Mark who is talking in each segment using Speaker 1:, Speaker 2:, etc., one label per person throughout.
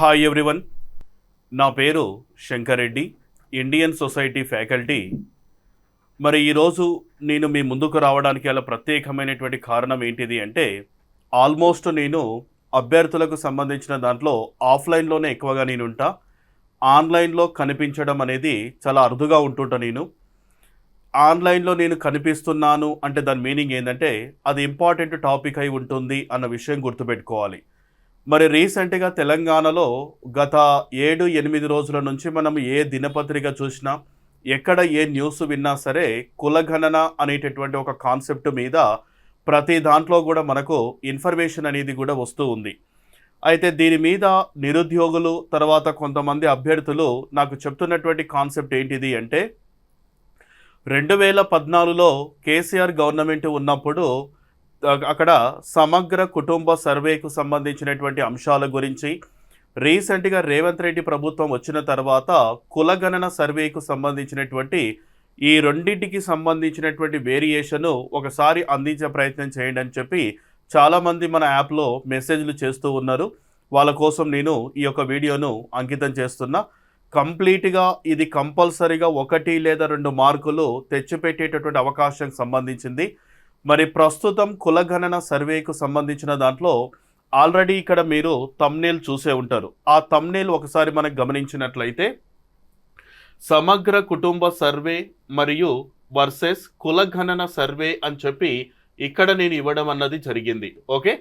Speaker 1: Hi everyone, నా పేరు Shankar Reddy, Indian society faculty. మరి ఈరోజు నేను మీ ముందుకు రావడానికి అలా ప్రత్యేకమైనటువంటి కారణం ఏంటిది అంటే, ఆల్మోస్ట్ నేను అభ్యర్థులకు సంబంధించిన దాంట్లో ఆఫ్లైన్లోనే ఎక్కువగా నేను ఉంటా. ఆన్లైన్లో కనిపించడం అనేది చాలా అరుదుగా ఉంటుంటా. నేను ఆన్లైన్లో నేను కనిపిస్తున్నాను అంటే దాని మీనింగ్ ఏంటంటే అది ఇంపార్టెంట్ టాపిక్ అయి ఉంటుంది అన్న విషయం గుర్తుపెట్టుకోవాలి. మరి రీసెంట్గా తెలంగాణలో గత 7-8 రోజుల నుంచి మనం ఏ దినపత్రిక చూసినా, ఎక్కడ ఏ న్యూస్ విన్నా సరే కులగణన అనేటటువంటి ఒక కాన్సెప్ట్ మీద ప్రతి దాంట్లో కూడా మనకు ఇన్ఫర్మేషన్ అనేది కూడా వస్తూ ఉంది. అయితే దీని మీద నిరుద్యోగులు తర్వాత కొంతమంది అభ్యర్థులు నాకు చెప్తున్నటువంటి కాన్సెప్ట్ ఏంటిది అంటే, 2014లో కేసీఆర్ గవర్నమెంట్ ఉన్నప్పుడు అక్కడ సమగ్ర కుటుంబ సర్వేకు సంబంధించినటువంటి అంశాల గురించి, రీసెంట్గా రేవంత్ రెడ్డి ప్రభుత్వం వచ్చిన తర్వాత కులగణన సర్వేకు సంబంధించినటువంటి ఈ రెండింటికి సంబంధించినటువంటి వేరియేషను ఒకసారి అందించే ప్రయత్నం చేయండి అని చెప్పి చాలామంది మన యాప్లో మెసేజ్లు చేస్తూ ఉన్నారు. వాళ్ళ కోసం నేను ఈ యొక్క వీడియోను అంకితం చేస్తున్నా. కంప్లీట్గా ఇది కంపల్సరీగా 1 లేదా 2 మార్కులు తెచ్చిపెట్టేటటువంటి అవకాశం సంబంధించింది. మరి ప్రస్తుతం కులగణన సర్వేకు సంబంధించిన దాంట్లో ఆల్రెడీ ఇక్కడ మీరు థంబ్నెయిల్ చూసే ఉంటారు. ఆ థంబ్నెయిల్ ఒకసారి మనకు గమనించినట్లయితే సమగ్ర కుటుంబ సర్వే మరియు వర్సెస్ కులగణన సర్వే అని చెప్పి ఇక్కడ నేను ఇవ్వడం అన్నది జరిగింది. ఓకే,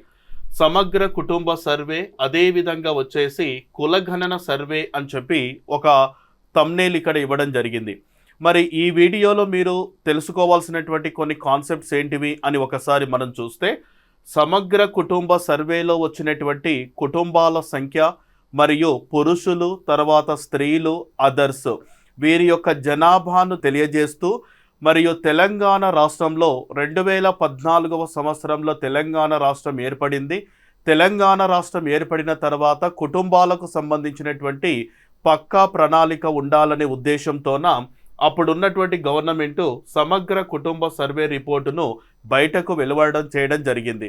Speaker 1: సమగ్ర కుటుంబ సర్వే అదేవిధంగా వచ్చేసి కులగణన సర్వే అని చెప్పి ఒక థంబ్నెయిల్ ఇక్కడ ఇవ్వడం జరిగింది. మరి ఈ వీడియోలో మీరు తెలుసుకోవాల్సినటువంటి కొన్ని కాన్సెప్ట్స్ ఏంటివి అని ఒకసారి మనం చూస్తే, సమగ్ర కుటుంబ సర్వేలో వచ్చినటువంటి కుటుంబాల సంఖ్య మరియు పురుషులు తర్వాత స్త్రీలు అదర్స్ వీరి యొక్క జనాభాను తెలియజేస్తూ, మరియు తెలంగాణ రాష్ట్రంలో 2014వ సంవత్సరంలో తెలంగాణ రాష్ట్రం ఏర్పడింది. తెలంగాణ రాష్ట్రం ఏర్పడిన తర్వాత కుటుంబాలకు సంబంధించినటువంటి పక్కా ప్రణాళిక ఉండాలనే ఉద్దేశంతోన అప్పుడున్నటువంటి గవర్నమెంటు సమగ్ర కుటుంబ సర్వే రిపోర్టును బయటకు వెలువడడం చేయడం జరిగింది.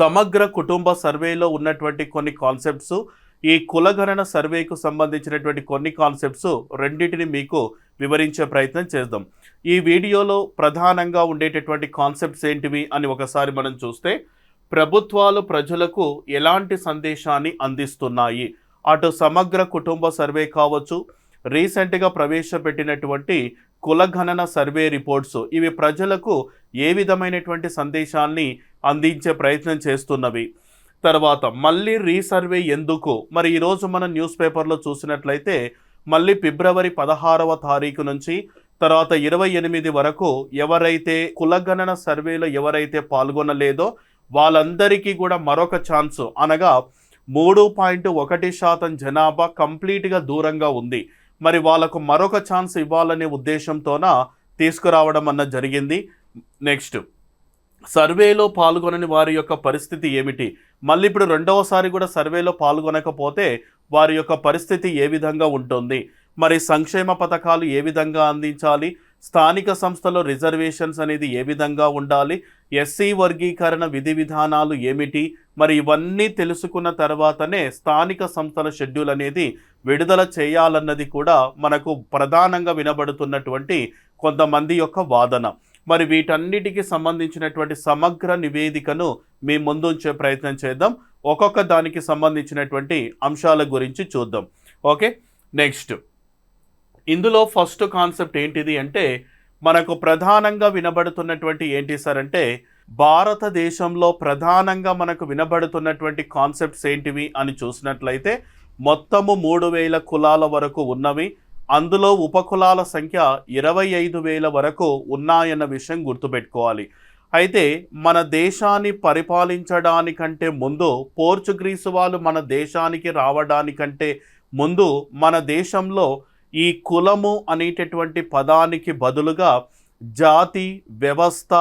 Speaker 1: సమగ్ర కుటుంబ సర్వేలో ఉన్నటువంటి కొన్ని కాన్సెప్ట్స్, ఈ కులగణన సర్వేకు సంబంధించినటువంటి కొన్ని కాన్సెప్ట్స్ రెండింటిని మీకు వివరించే ప్రయత్నం చేద్దాం. ఈ వీడియోలో ప్రధానంగా ఉండేటటువంటి కాన్సెప్ట్స్ ఏంటివి అని ఒకసారి మనం చూస్తే, ప్రభుత్వాలు ప్రజలకు ఎలాంటి సందేశాన్ని అందిస్తున్నాయి, అటు సమగ్ర కుటుంబ సర్వే కావచ్చు, రీసెంట్గా ప్రవేశపెట్టినటువంటి కులగణన సర్వే రిపోర్ట్స్, ఇవి ప్రజలకు ఏ విధమైనటువంటి సందేశాన్ని అందించే ప్రయత్నం చేస్తున్నవి. తర్వాత మళ్ళీ రీసర్వే ఎందుకు, మరి ఈరోజు మనం న్యూస్ పేపర్లో చూసినట్లయితే మళ్ళీ ఫిబ్రవరి 16వ తారీఖు నుంచి తర్వాత 28 వరకు ఎవరైతే కులగణన సర్వేలో ఎవరైతే పాల్గొనలేదో వాళ్ళందరికీ కూడా మరొక ఛాన్స్, అనగా 3.1% జనాభా కంప్లీట్గా దూరంగా ఉంది. మరి వాళ్ళకు మరొక ఛాన్స్ ఇవ్వాలనే ఉద్దేశంతోన తీసుకురావడం అన్నది జరిగింది. నెక్స్ట్, సర్వేలో పాల్గొనని వారి యొక్క పరిస్థితి ఏమిటి, మళ్ళీ ఇప్పుడు రెండవసారి కూడా సర్వేలో పాల్గొనకపోతే వారి యొక్క పరిస్థితి ఏ విధంగా ఉంటుంది, మరి సంక్షేమ పథకాలు ఏ విధంగా అందించాలి, స్థానిక సంస్థలో రిజర్వేషన్స్ అనేది ఏ విధంగా ఉండాలి, ఎస్సీ వర్గీకరణ విధి విధానాలు ఏమిటి, మరి ఇవన్నీ తెలుసుకున్న తర్వాతనే స్థానిక సంస్థల షెడ్యూల్ అనేది విడుదల చేయాలన్నది కూడా మనకు ప్రధానంగా వినబడుతున్నటువంటి కొంతమంది యొక్క వాదన. మరి వీటన్నిటికీ సంబంధించినటువంటి సమగ్ర నివేదికను మీ ముందు ఉంచే ప్రయత్నం చేద్దాం. ఒక్కొక్క దానికి సంబంధించినటువంటి అంశాల గురించి చూద్దాం. ఓకే, నెక్స్ట్, ఇందులో ఫస్ట్ కాన్సెప్ట్ ఏంటిది అంటే, మనకు ప్రధానంగా వినబడుతున్నటువంటి ఏంటి సార్ అంటే, భారతదేశంలో ప్రధానంగా మనకు వినబడుతున్నటువంటి కాన్సెప్ట్స్ ఏంటివి అని చూసినట్లయితే మొత్తము 3000 కులాల వరకు ఉన్నవి. అందులో ఉపకులాల సంఖ్య 25,000 వరకు ఉన్నాయన్న విషయం గుర్తుపెట్టుకోవాలి. అయితే మన దేశాన్ని పరిపాలించడానికంటే ముందు, పోర్చుగీసు వాళ్ళు మన దేశానికి రావడానికంటే ముందు మన దేశంలో ఈ కులము అనేటటువంటి పదానికి బదులుగా జాతి, వ్యవస్థ,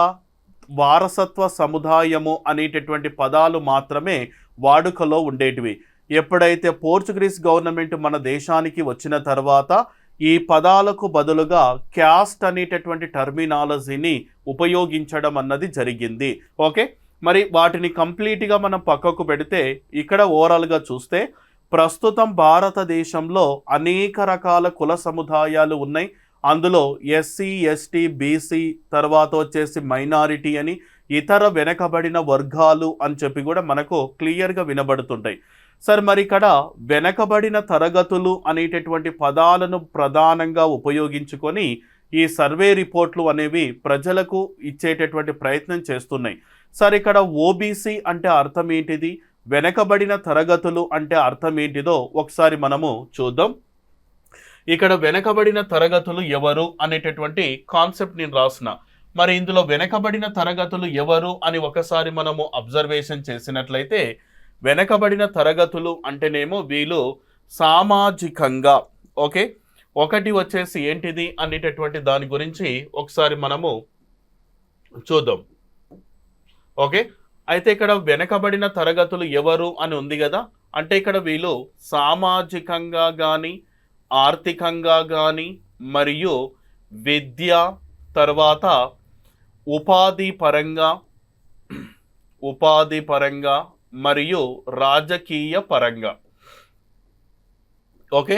Speaker 1: వారసత్వ సముదాయము అనేటటువంటి పదాలు మాత్రమే వాడుకలో ఉండేటివి. ఎప్పుడైతే పోర్చుగీస్ గవర్నమెంట్ మన దేశానికి వచ్చిన తర్వాత ఈ పదాలకు బదులుగా క్యాస్ట్ అనేటటువంటి టర్మినాలజీని ఉపయోగించడం అన్నది జరిగింది. ఓకే, మరి వాటిని కంప్లీట్గా మనం పక్కకు పెడితే ఇక్కడ ఓవరాల్గా చూస్తే ప్రస్తుతం భారతదేశంలో అనేక రకాల కుల సముదాయాలు ఉన్నాయి. అందులో ఎస్సీ, ఎస్టీ, బీసీ, తర్వాత వచ్చేసి మైనారిటీ అని ఇతర వెనకబడిన వర్గాలు అని చెప్పి కూడా మనకు క్లియర్గా వినబడుతుంటాయి. సార్, మరి ఇక్కడ వెనకబడిన తరగతులు అనేటటువంటి పదాలను ప్రధానంగా ఉపయోగించుకొని ఈ సర్వే రిపోర్ట్లు అనేవి ప్రజలకు ఇచ్చేటటువంటి ప్రయత్నం చేస్తున్నాయి. సార్, ఇక్కడ ఓబీసీ అంటే అర్థం ఏంటిది, వెనకబడిన తరగతులు అంటే అర్థం ఏంటిదో ఒకసారి మనము చూద్దాం. ఇక్కడ వెనకబడిన తరగతులు ఎవరు అనేటటువంటి కాన్సెప్ట్ నేను రాసిన. మరి ఇందులో వెనకబడిన తరగతులు ఎవరు అని ఒకసారి మనము అబ్జర్వేషన్ చేసినట్లయితే, వెనకబడిన తరగతులు అంటేనేమో వీళ్ళు సామాజికంగా, ఓకే, ఒకటి వచ్చేసి ఏంటిది అనేటటువంటి దాని గురించి ఒకసారి మనము చూద్దాం. ఓకే, అయితే ఇక్కడ వెనకబడిన తరగతులు ఎవరు అని ఉంది కదా, అంటే ఇక్కడ వీళ్ళు సామాజికంగా కానీ, ఆర్థికంగా కానీ, మరియు విద్య, తర్వాత ఉపాధి పరంగా మరియు రాజకీయ పరంగా, ఓకే,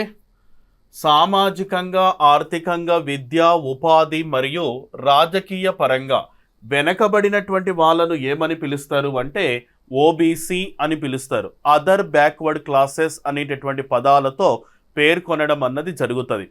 Speaker 1: సామాజికంగా, ఆర్థికంగా, విద్య, ఉపాధి మరియు రాజకీయ పరంగా వెనకబడినటువంటి వాళ్ళను ఏమని పిలుస్తారు అంటే ఓబీసీ అని పిలుస్తారు. అదర్ బ్యాక్వర్డ్ క్లాసెస్ అనేటటువంటి పదాలతో పేర్కొనడం అన్నది జరుగుతుంది.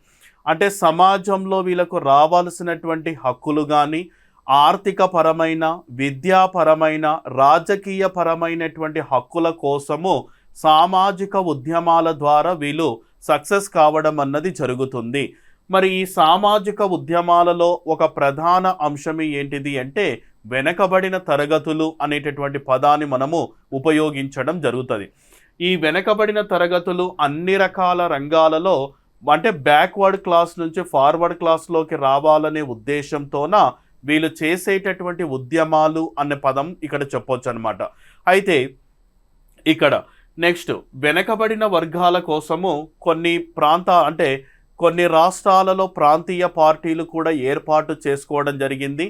Speaker 1: అంటే సమాజంలో వీళ్ళకు రావాల్సినటువంటి హక్కులు కానీ, ఆర్థిక పరమైన, విద్యాపరమైన, రాజకీయ పరమైనటువంటి హక్కుల కోసము సామాజిక ఉద్యమాల ద్వారా వీళ్ళు సక్సెస్ కావడం అన్నది జరుగుతుంది. మరి ఈ సామాజిక ఉద్యమాలలో ఒక ప్రధాన అంశం ఏంటిది అంటే వెనకబడిన తరగతులు అనేటటువంటి పదాన్ని మనము ఉపయోగించడం జరుగుతుంది. ఈ వెనకబడిన తరగతులు అన్ని రకాల రంగాలలో, అంటే బ్యాక్వర్డ్ క్లాస్ నుంచి ఫార్వర్డ్ క్లాస్లోకి రావాలనే ఉద్దేశంతోన వీళ్ళు చేసేటటువంటి ఉద్యమాలు అనే పదం ఇక్కడ చెప్పొచ్చు అనమాట. అయితే ఇక్కడ నెక్స్ట్ వెనకబడిన వర్గాల కోసము కొన్ని రాష్ట్రాలలో ప్రాంతీయ పార్టీలు కూడా ఏర్పాటు చేసుకోవడం జరిగింది.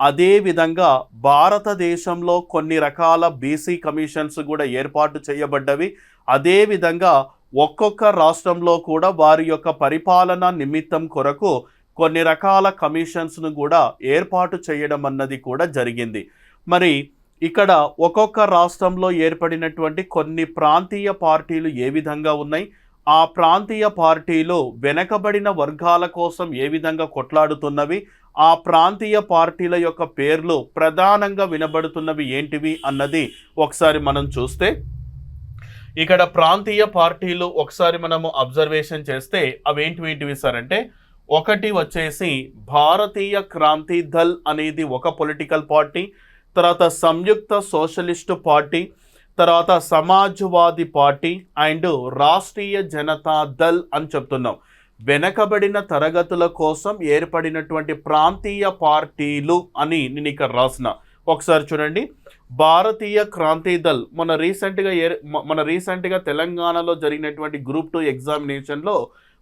Speaker 1: అదేవిధంగా భారతదేశంలో కొన్ని రకాల బీసీ కమిషన్స్ కూడా ఏర్పాటు చేయబడ్డవి. అదేవిధంగా ఒక్కొక్క రాష్ట్రంలో కూడా వారి యొక్క పరిపాలన నిమిత్తం కొరకు కొన్ని రకాల కమిషన్స్ను కూడా ఏర్పాటు చేయడం అన్నది కూడా జరిగింది. మరి ఇక్కడ ఒక్కొక్క రాష్ట్రంలో ఏర్పడినటువంటి కొన్ని ప్రాంతీయ పార్టీలు ఏ విధంగా ఉన్నాయి, ఆ ప్రాంతీయ పార్టీలు వెనకబడిన వర్గాల కోసం ఏ విధంగా కొట్లాడుతున్నవి, ఆ ప్రాంతీయ పార్టీల యొక్క పేర్లు ప్రధానంగా వినబడుతున్నవి ఏంటివి అన్నది ఒకసారి మనం చూస్తే, ఇక్కడ ప్రాంతీయ పార్టీలు ఒకసారి మనము అబ్జర్వేషన్ చేస్తే అవేంటివి సార్ అంటే, ఒకటి వచ్చేసి భారతీయ క్రాంతి దళ్ అనేది ఒక పొలిటికల్ పార్టీ, తర్వాత సంయుక్త సోషలిస్టు పార్టీ, తర్వాత సమాజ్వాదీ పార్టీ అండ్ రాష్ట్రీయ జనతా దళ్ అని చెప్తున్నాం. వెనకబడిన తరగతుల కోసం ఏర్పడినటువంటి ప్రాంతీయ పార్టీలు అని నేను ఇక్కడ రాసిన. ఒకసారి చూడండి, భారతీయ క్రాంతి దళ్ మన రీసెంట్గా తెలంగాణలో జరిగినటువంటి గ్రూప్ 2 ఎగ్జామినేషన్లో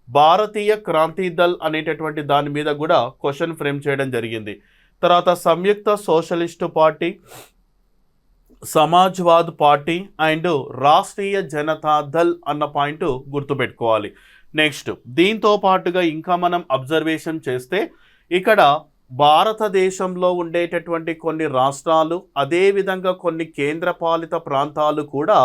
Speaker 1: భారతీయ క్రాంతి దళ్ అనేటటువంటి దాని మీద కూడా క్వశ్చన్ ఫ్రేమ్ చేయడం జరిగింది. తర్వాత Samyukta socialist party, Samajwad party and Rashtriya Janata Dal అన్న పాయింట్ గుర్తుపెట్టుకోవాలి. నెక్స్ట్ దీంతో పాటుగా ఇంకా మనం అబ్జర్వేషన్ చేస్తే, ఇక్కడ భారతదేశంలో ఉండేటటువంటి కొన్ని రాష్ట్రాలు, అదేవిధంగా కొన్ని కేంద్రపాలిత ప్రాంతాలు కూడా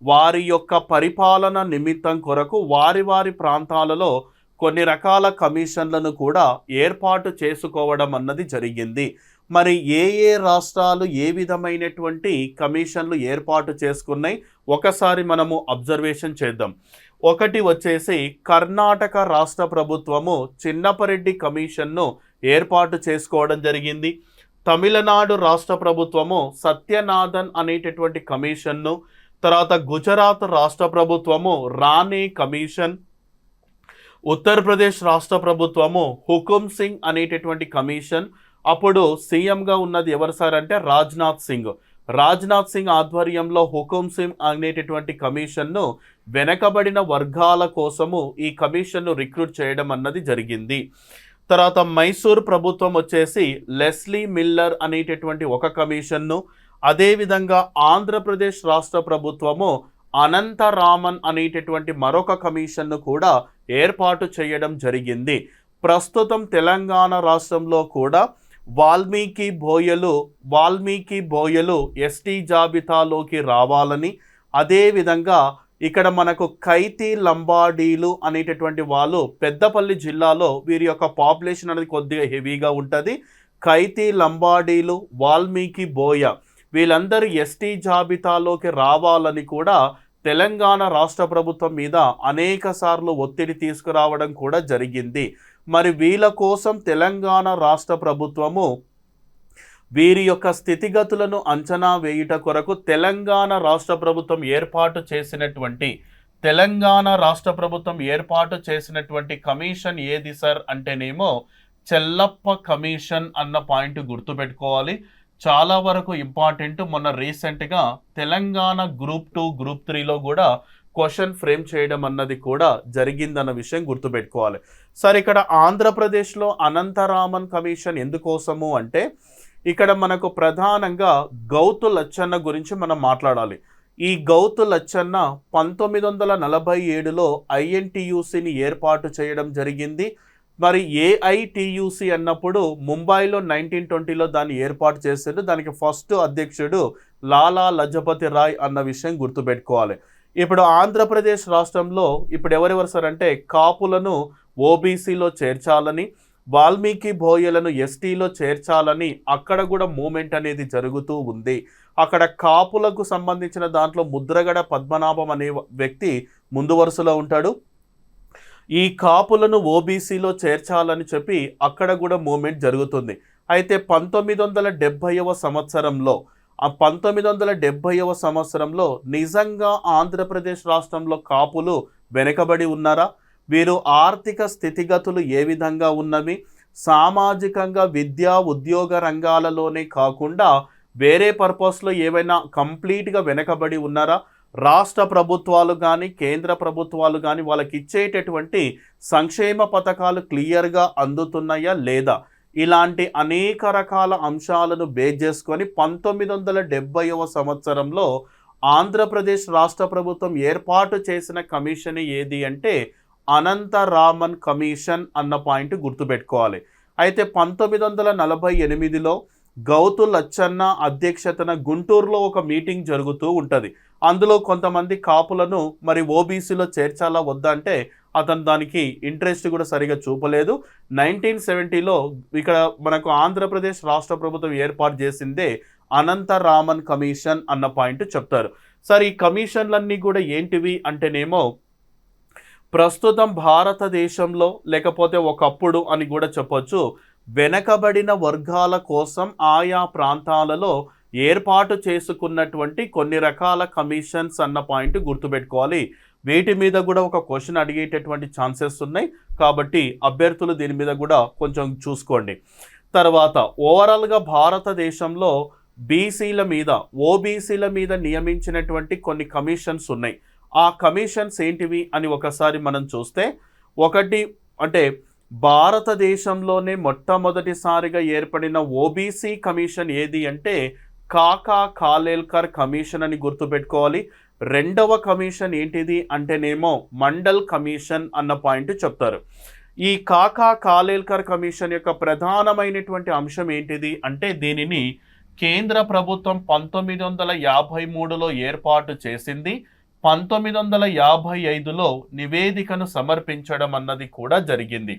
Speaker 1: వారి యొక్క పరిపాలన నిమిత్తం కొరకు వారి ప్రాంతాలలో కొన్ని రకాల కమిషన్లను కూడా ఏర్పాటు చేసుకోవడం అన్నది జరిగింది. మరి ఏ రాష్ట్రాలు ఏ విధమైనటువంటి కమిషన్లు ఏర్పాటు చేసుకున్నాయి ఒకసారి మనము అబ్జర్వేషన్ చేద్దాం. ఒకటి వచ్చేసి కర్ణాటక రాష్ట్ర ప్రభుత్వము చిన్నపరెడ్డి కమిషన్ను ఏర్పాటు చేసుకోవడం జరిగింది. తమిళనాడు రాష్ట్ర ప్రభుత్వము సత్యనాథన్ అనేటటువంటి కమిషన్ను, తర్వాత గుజరాత్ రాష్ట్ర ప్రభుత్వము రాణి కమిషన్, ఉత్తరప్రదేశ్ రాష్ట్ర ప్రభుత్వము హుకుమ్ సింగ్ అనేటటువంటి కమిషన్. అప్పుడు సీఎంగా ఉన్నది ఎవరు సార్ అంటే రాజ్నాథ్ సింగ్ ఆధ్వర్యంలో హుకుమ్ సింగ్ అనేటటువంటి కమిషన్ను వెనకబడిన వర్గాల కోసము ఈ కమిషన్ను రిక్రూట్ చేయడం అన్నది జరిగింది. తర్వాత మైసూర్ ప్రభుత్వం వచ్చేసి లెస్లీ మిల్లర్ అనేటటువంటి ఒక కమిషన్ను, అదేవిధంగా ఆంధ్రప్రదేశ్ రాష్ట్ర ప్రభుత్వము అనంతరామన్ అనేటటువంటి మరొక కమిషన్ను కూడా ఏర్పాటు చేయడం జరిగింది. ప్రస్తుతం తెలంగాణ రాష్ట్రంలో కూడా వాల్మీకి బోయలు ఎస్టీ జాబితాలోకి రావాలని, అదేవిధంగా ఇక్కడ మనకు కైతి లంబాడీలు అనేటటువంటి వాళ్ళు పెద్దపల్లి జిల్లాలో వీరి యొక్క పాపులేషన్ అనేది కొద్దిగా హెవీగా ఉంటుంది. కైతి లంబాడీలు, వాల్మీకి బోయ వీళ్ళందరూ ఎస్టీ జాబితాలోకి రావాలని కూడా తెలంగాణ రాష్ట్ర ప్రభుత్వం మీద అనేక సార్లు ఒత్తిడి తీసుకురావడం కూడా జరిగింది. మరి వీళ్ళ కోసం తెలంగాణ రాష్ట్ర ప్రభుత్వము వీరి యొక్క స్థితిగతులను అంచనా వేయుట కొరకు తెలంగాణ రాష్ట్ర ప్రభుత్వం ఏర్పాటు చేసినటువంటి కమిషన్ ఏది సార్ అంటేనేమో చెల్లప్ప కమిషన్ అన్న పాయింట్ గుర్తుపెట్టుకోవాలి. చాలా వరకు ఇంపార్టెంట్. మొన్న రీసెంట్గా తెలంగాణ గ్రూప్ 2, గ్రూప్ 3లో కూడా క్వశ్చన్ ఫ్రేమ్ చేయడం అన్నది కూడా జరిగిందన్న విషయం గుర్తుపెట్టుకోవాలి. సార్ ఇక్కడ ఆంధ్రప్రదేశ్లో అనంతరామన్ కమిషన్ ఎందుకోసము అంటే ఇక్కడ మనకు ప్రధానంగా గౌతు లచ్చన్న గురించి మనం మాట్లాడాలి. ఈ గౌతు లచ్చన్న 1947లో ఐఎన్టీయూసీని ఏర్పాటు చేయడం జరిగింది. మరి ఏఐటియుసి అన్నప్పుడు ముంబైలో 1920లో దాన్ని ఏర్పాటు చేశారు. దానికి ఫస్ట్ అధ్యక్షుడు లాలా లజపతి రాయ్ అన్న విషయం గుర్తుపెట్టుకోవాలి. ఇప్పుడు ఆంధ్రప్రదేశ్ రాష్ట్రంలో ఇప్పుడు ఎవరెవరు సార్ అంటే కాపులను ఓబీసీలో చేర్చాలని, వాల్మీకి బోయలను ఎస్టీలో చేర్చాలని అక్కడ కూడా మూమెంట్ అనేది జరుగుతూ ఉంది. అక్కడ కాపులకు సంబంధించిన దాంట్లో ముద్రగడ పద్మనాభం అనే వ్యక్తి ముందు వరుసలో ఉంటాడు. ఈ కాపులను ఓబీసీలో చేర్చాలని చెప్పి అక్కడ కూడా మూమెంట్ జరుగుతుంది. అయితే 1970వ సంవత్సరంలో నిజంగా ఆంధ్రప్రదేశ్ రాష్ట్రంలో కాపులు వెనుకబడి ఉన్నారా? వీరు ఆర్థిక స్థితిగతులు ఏ విధంగా ఉన్నవి? సామాజికంగా విద్యా ఉద్యోగ రంగాలలోనే కాకుండా వేరే పర్పస్లో ఏవైనా కంప్లీట్గా వెనుకబడి ఉన్నారా? రాష్ట్ర ప్రభుత్వాలు కానీ కేంద్ర ప్రభుత్వాలు కానీ వాళ్ళకి ఇచ్చేటటువంటి సంక్షేమ పథకాలు క్లియర్గా అందుతున్నాయా లేదా? ఇలాంటి అనేక రకాల అంశాలను బేస్ చేసుకొని 1970వ సంవత్సరంలో ఆంధ్రప్రదేశ్ రాష్ట్ర ప్రభుత్వం ఏర్పాటు చేసిన కమిషన్ ఏది అంటే అనంతరామన్ కమిషన్ అన్న పాయింట్ గుర్తుపెట్టుకోవాలి. అయితే 1948లో గౌతు లచ్చన్న అధ్యక్షతన గుంటూరులో ఒక మీటింగ్ జరుగుతూ ఉంటుంది. అందులో కొంతమంది కాపులను మరి ఓబీసీలో చేర్చాలా వద్దా అంటే అతను దానికి ఇంట్రెస్ట్ కూడా సరిగా చూపలేదు. 1970లో ఇక్కడ మనకు ఆంధ్రప్రదేశ్ రాష్ట్ర ప్రభుత్వం ఏర్పాటు చేసిందే అనంతరామన్ కమిషన్ అన్న పాయింట్ చెప్తారు. సార్ ఈ కమిషన్లన్నీ కూడా ఏంటివి అంటేనేమో ప్రస్తుతం భారతదేశంలో లేకపోతే ఒకప్పుడు అని కూడా చెప్పొచ్చు వెనకబడిన వర్గాల కోసం ఆయా ప్రాంతాలలో ఏర్పాటు చేసుకున్నటువంటి కొన్ని రకాల కమిషన్స్ అన్న పాయింట్ గుర్తుపెట్టుకోవాలి. వీటి మీద కూడా ఒక క్వశ్చన్ అడిగేటటువంటి ఛాన్సెస్ ఉన్నాయి కాబట్టి అభ్యర్థులు దీని మీద కూడా కొంచెం చూసుకోండి. తర్వాత ఓవరాల్గా భారతదేశంలో ఓబీసీల మీద నియమించినటువంటి కొన్ని కమిషన్స్ ఉన్నాయి. ఆ కమిషన్స్ ఏంటివి అని ఒకసారి మనం చూస్తే, ఒకటి అంటే భారతదేశంలోనే మొట్టమొదటిసారిగా ఏర్పడిన ఓబీసీ కమిషన్ ఏది అంటే కాకా కాలేల్కర్ కమిషన్ అని గుర్తుపెట్టుకోవాలి. రెండవ కమిషన్ ఏంటిది అంటేనేమో మండల్ కమిషన్ అన్న పాయింట్ చెప్తారు. ఈ కాకా కాలేల్కర్ కమిషన్ యొక్క ప్రధానమైనటువంటి అంశం ఏంటిది అంటే దీనిని కేంద్ర ప్రభుత్వం 1953లో ఏర్పాటు చేసింది. 1955లో నివేదికను సమర్పించడం అన్నది కూడా జరిగింది.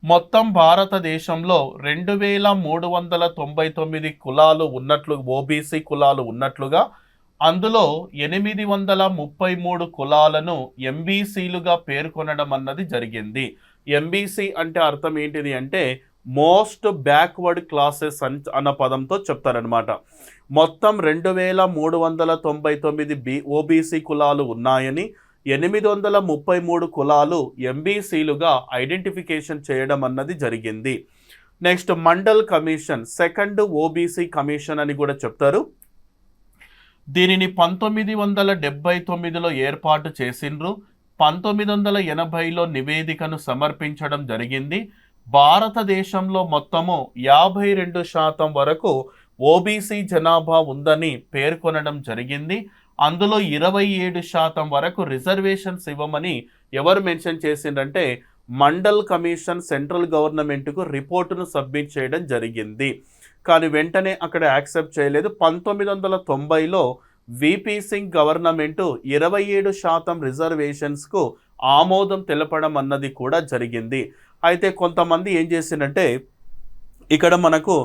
Speaker 1: మొత్తం భారతదేశంలో 2399 కులాలు ఉన్నట్లు ఓబీసీ కులాలు ఉన్నట్లుగా అందులో 833 కులాలను ఎంబీసీలుగా పేర్కొనడం అన్నది జరిగింది. ఎంబీసీ అంటే అర్థం ఏంటిది అంటే మోస్ట్ బ్యాక్వర్డ్ క్లాసెస్ అన్న పదంతో చెప్తారనమాట. మొత్తం 2399 ఓబీసీ కులాలు ఉన్నాయని 833 కులాలు ఎంబీసీలుగా ఐడెంటిఫికేషన్ చేయడం అన్నది జరిగింది. Next mandal commission, second OBC commission అని కూడా చెప్తారు. దీనిని 1979లో ఏర్పాటు చేసిండ్రు. 1980లో నివేదికను సమర్పించడం జరిగింది. భారతదేశంలో మొత్తము 52% వరకు ఓబీసీ జనాభా ఉందని పేర్కొనడం జరిగింది. అందులో 27% వరకు రిజర్వేషన్స్ ఇవ్వమని ఎవరు మెన్షన్ చేసిందంటే మండల్ కమిషన్ సెంట్రల్ గవర్నమెంట్కు రిపోర్టును సబ్మిట్ చేయడం జరిగింది. కానీ వెంటనే అక్కడ యాక్సెప్ట్ చేయలేదు. 1990లో విపి సింగ్ గవర్నమెంటు 27% రిజర్వేషన్స్కు ఆమోదం తెలపడం అన్నది కూడా జరిగింది. అయితే కొంతమంది ఏం చేసిందంటే ఇక్కడ మనకు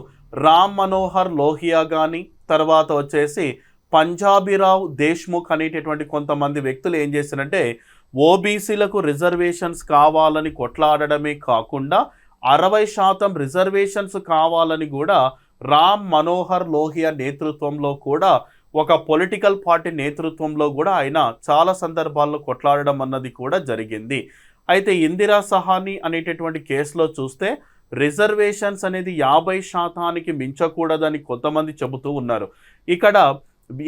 Speaker 1: రామ్ మనోహర్ లోహియా కానీ తర్వాత వచ్చేసి పంజాబీరావు దేశ్ముఖ్ అనేటటువంటి కొంతమంది వ్యక్తులు ఏం చేశారంటే ఓబీసీలకు రిజర్వేషన్స్ కావాలని కొట్లాడడమే కాకుండా 60% రిజర్వేషన్స్ కావాలని కూడా రామ్ మనోహర్ లోహియా నేతృత్వంలో కూడా ఒక పొలిటికల్ పార్టీ నేతృత్వంలో కూడా ఆయన చాలా సందర్భాల్లో కొట్లాడడం అన్నది కూడా జరిగింది. అయితే ఇందిరా సహాని అనేటటువంటి కేసులో చూస్తే రిజర్వేషన్స్ అనేది 50% మించకూడదని కొంతమంది చెబుతూ ఉన్నారు. ఇక్కడ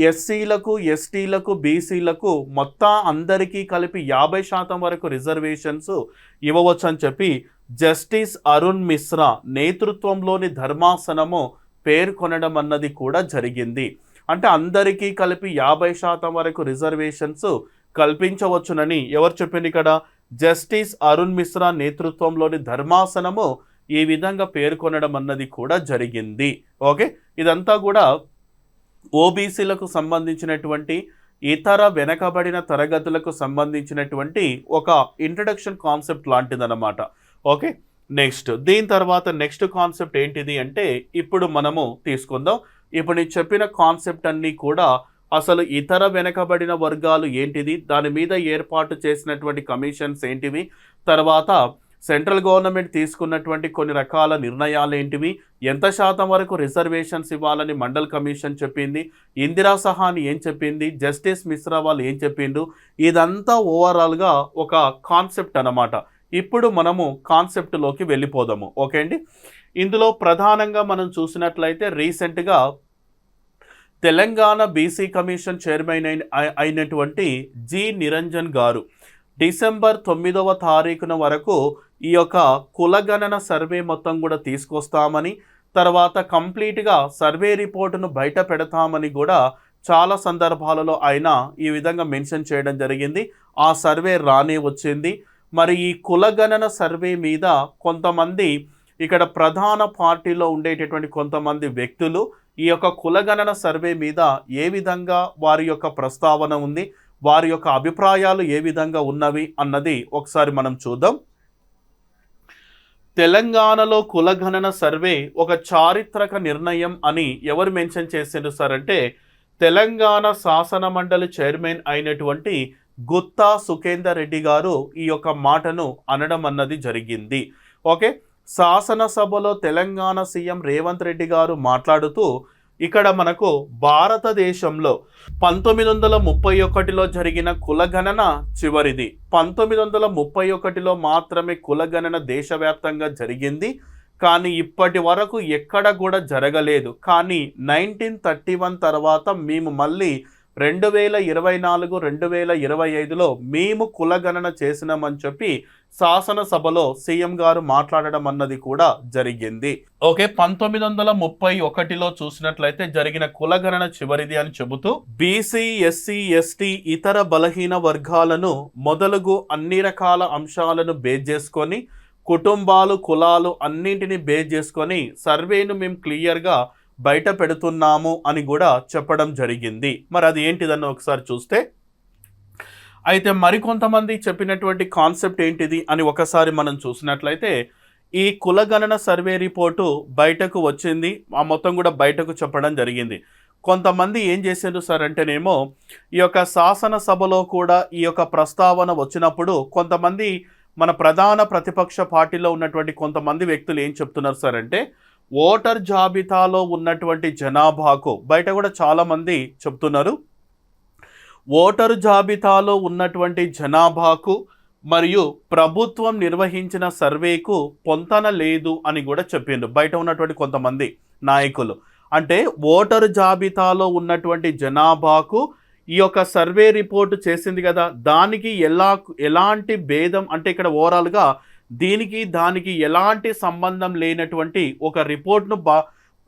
Speaker 1: ఎస్సీలకు ఎస్టీలకు బీసీలకు మొత్తం అందరికీ కలిపి 50% వరకు రిజర్వేషన్స్ ఇవ్వవచ్చు అని చెప్పి జస్టిస్ అరుణ్ మిశ్రా నేతృత్వంలోని ధర్మాసనము పేర్కొనడం అన్నది కూడా జరిగింది. అంటే అందరికీ కలిపి 50% వరకు రిజర్వేషన్స్ కల్పించవచ్చునని ఎవరు చెప్పింది? ఇక్కడ జస్టిస్ అరుణ్ మిశ్రా నేతృత్వంలోని ధర్మాసనము ఈ విధంగా పేర్కొనడం అన్నది కూడా జరిగింది. ఓకే, ఇదంతా కూడా ఓబీసీలకు సంబంధించినటువంటి ఇతర వెనకబడిన తరగతులకు సంబంధించినటువంటి ఒక ఇంట్రడక్షన్ కాన్సెప్ట్ లాంటిదన్నమాట. ఓకే, నెక్స్ట్ దీని తర్వాత నెక్స్ట్ కాన్సెప్ట్ ఏంటిది అంటే ఇప్పుడు మనము తీసుకుందాం. ఇప్పుడు నేను చెప్పిన కాన్సెప్ట్ అన్నీ కూడా అసలు ఇతర వెనకబడిన వర్గాలు ఏంటిది, దాని మీద ఏర్పాటు చేసినటువంటి కమిషన్స్ ఏంటివి, తర్వాత సెంట్రల్ గవర్నమెంట్ తీసుకున్నటువంటి కొన్ని రకాల నిర్ణయాలు ఏంటివి, ఎంత శాతం వరకు రిజర్వేషన్స్ ఇవ్వాలని మండల్ కమిషన్ చెప్పింది, ఇందిరా సహాని ఏం చెప్పింది, జస్టిస్ మిశ్రా వాళ్ళు ఏం చెప్పిండు, ఇదంతా ఓవరాల్గా ఒక కాన్సెప్ట్ అన్నమాట. ఇప్పుడు మనము కాన్సెప్ట్లోకి వెళ్ళిపోదాము. ఓకే అండి, ఇందులో ప్రధానంగా మనం చూసినట్లయితే రీసెంట్గా తెలంగాణ బీసీ కమిషన్ చైర్మన్ అయినటువంటి జి నిరంజన్ గారు డిసెంబర్ 9వ తారీఖున వరకు ఈ యొక్క కులగణన సర్వే మొత్తం కూడా తీసుకొస్తామని, తర్వాత కంప్లీట్గా సర్వే రిపోర్టును బయట పెడతామని కూడా చాలా సందర్భాలలో ఆయన ఈ విధంగా మెన్షన్ చేయడం జరిగింది. ఆ సర్వే రానే వచ్చింది. మరి ఈ కులగణన సర్వే మీద కొంతమంది ఇక్కడ ప్రధాన పార్టీలో ఉండేటటువంటి కొంతమంది వ్యక్తులు ఈ యొక్క కులగణన సర్వే మీద ఏ విధంగా వారి యొక్క ప్రస్తావన ఉంది, వారి యొక్క అభిప్రాయాలు ఏ విధంగా ఉన్నవి అన్నది ఒకసారి మనం చూద్దాం. తెలంగాణలో కులగణన సర్వే ఒక చారిత్రక నిర్ణయం అని ఎవరు మెన్షన్ చేశారు సార్ అంటే తెలంగాణ శాసన మండలి చైర్మన్ అయినటువంటి గుత్తా సుఖేందర్ రెడ్డి గారు ఈ యొక్క మాటను అనడం అన్నది జరిగింది. ఓకే, శాసనసభలో తెలంగాణ సీఎం రేవంత్ రెడ్డి గారు మాట్లాడుతూ ఇక్కడ మనకు భారతదేశంలో 1931లో జరిగిన కులగణన చివరిది. 1931లో మాత్రమే కులగణన దేశవ్యాప్తంగా జరిగింది, కానీ ఇప్పటి వరకు ఎక్కడ కూడా జరగలేదు. కానీ 1931 తర్వాత మేము మళ్ళీ 2024, 2025లో మేము కులగణన చేసినామని చెప్పి శాసనసభలో సీఎం గారు మాట్లాడడం అన్నది కూడా జరిగింది. ఓకే, 1931లో చూసినట్లయితే జరిగిన కులగణన చివరిది అని చెబుతూ బీసీ, ఎస్సీ, ఎస్టీ, ఇతర బలహీన వర్గాలను మొదలుగు అన్ని రకాల అంశాలను బేస్ చేసుకొని కుటుంబాలు, కులాలు అన్నింటినీ బేస్ చేసుకొని సర్వేను మేము క్లియర్గా బయట పెడుతున్నాము అని కూడా చెప్పడం జరిగింది. మరి అది ఏంటిదన్న ఒకసారి చూస్తే అయితే మరికొంతమంది చెప్పినటువంటి కాన్సెప్ట్ ఏంటిది అని ఒకసారి మనం చూసినట్లయితే ఈ కులగణన సర్వే రిపోర్టు బయటకు వచ్చింది, ఆ మొత్తం కూడా బయటకు చెప్పడం జరిగింది. కొంతమంది ఏం చేశారు సార్ అంటేనేమో ఈ యొక్క శాసనసభలో కూడా ఈ యొక్క ప్రస్తావన వచ్చినప్పుడు కొంతమంది మన ప్రధాన ప్రతిపక్ష పార్టీలో ఉన్నటువంటి కొంతమంది వ్యక్తులు ఏం చెప్తున్నారు సార్ అంటే ఓటర్ జాబితాలో ఉన్నటువంటి జనాభాకు బయట కూడా చాలామంది చెప్తున్నారు ఓటరు జాబితాలో ఉన్నటువంటి జనాభాకు మరియు ప్రభుత్వం నిర్వహించిన సర్వేకు పొంతన లేదు అని కూడా చెప్పిండు బయట ఉన్నటువంటి కొంతమంది నాయకులు. అంటే ఓటరు జాబితాలో ఉన్నటువంటి జనాభాకు ఈ యొక్క సర్వే రిపోర్టు చేసింది కదా, దానికి ఎలాంటి భేదం అంటే ఇక్కడ ఓవరాల్గా దీనికి దానికి ఎలాంటి సంబంధం లేనటువంటి ఒక రిపోర్ట్ను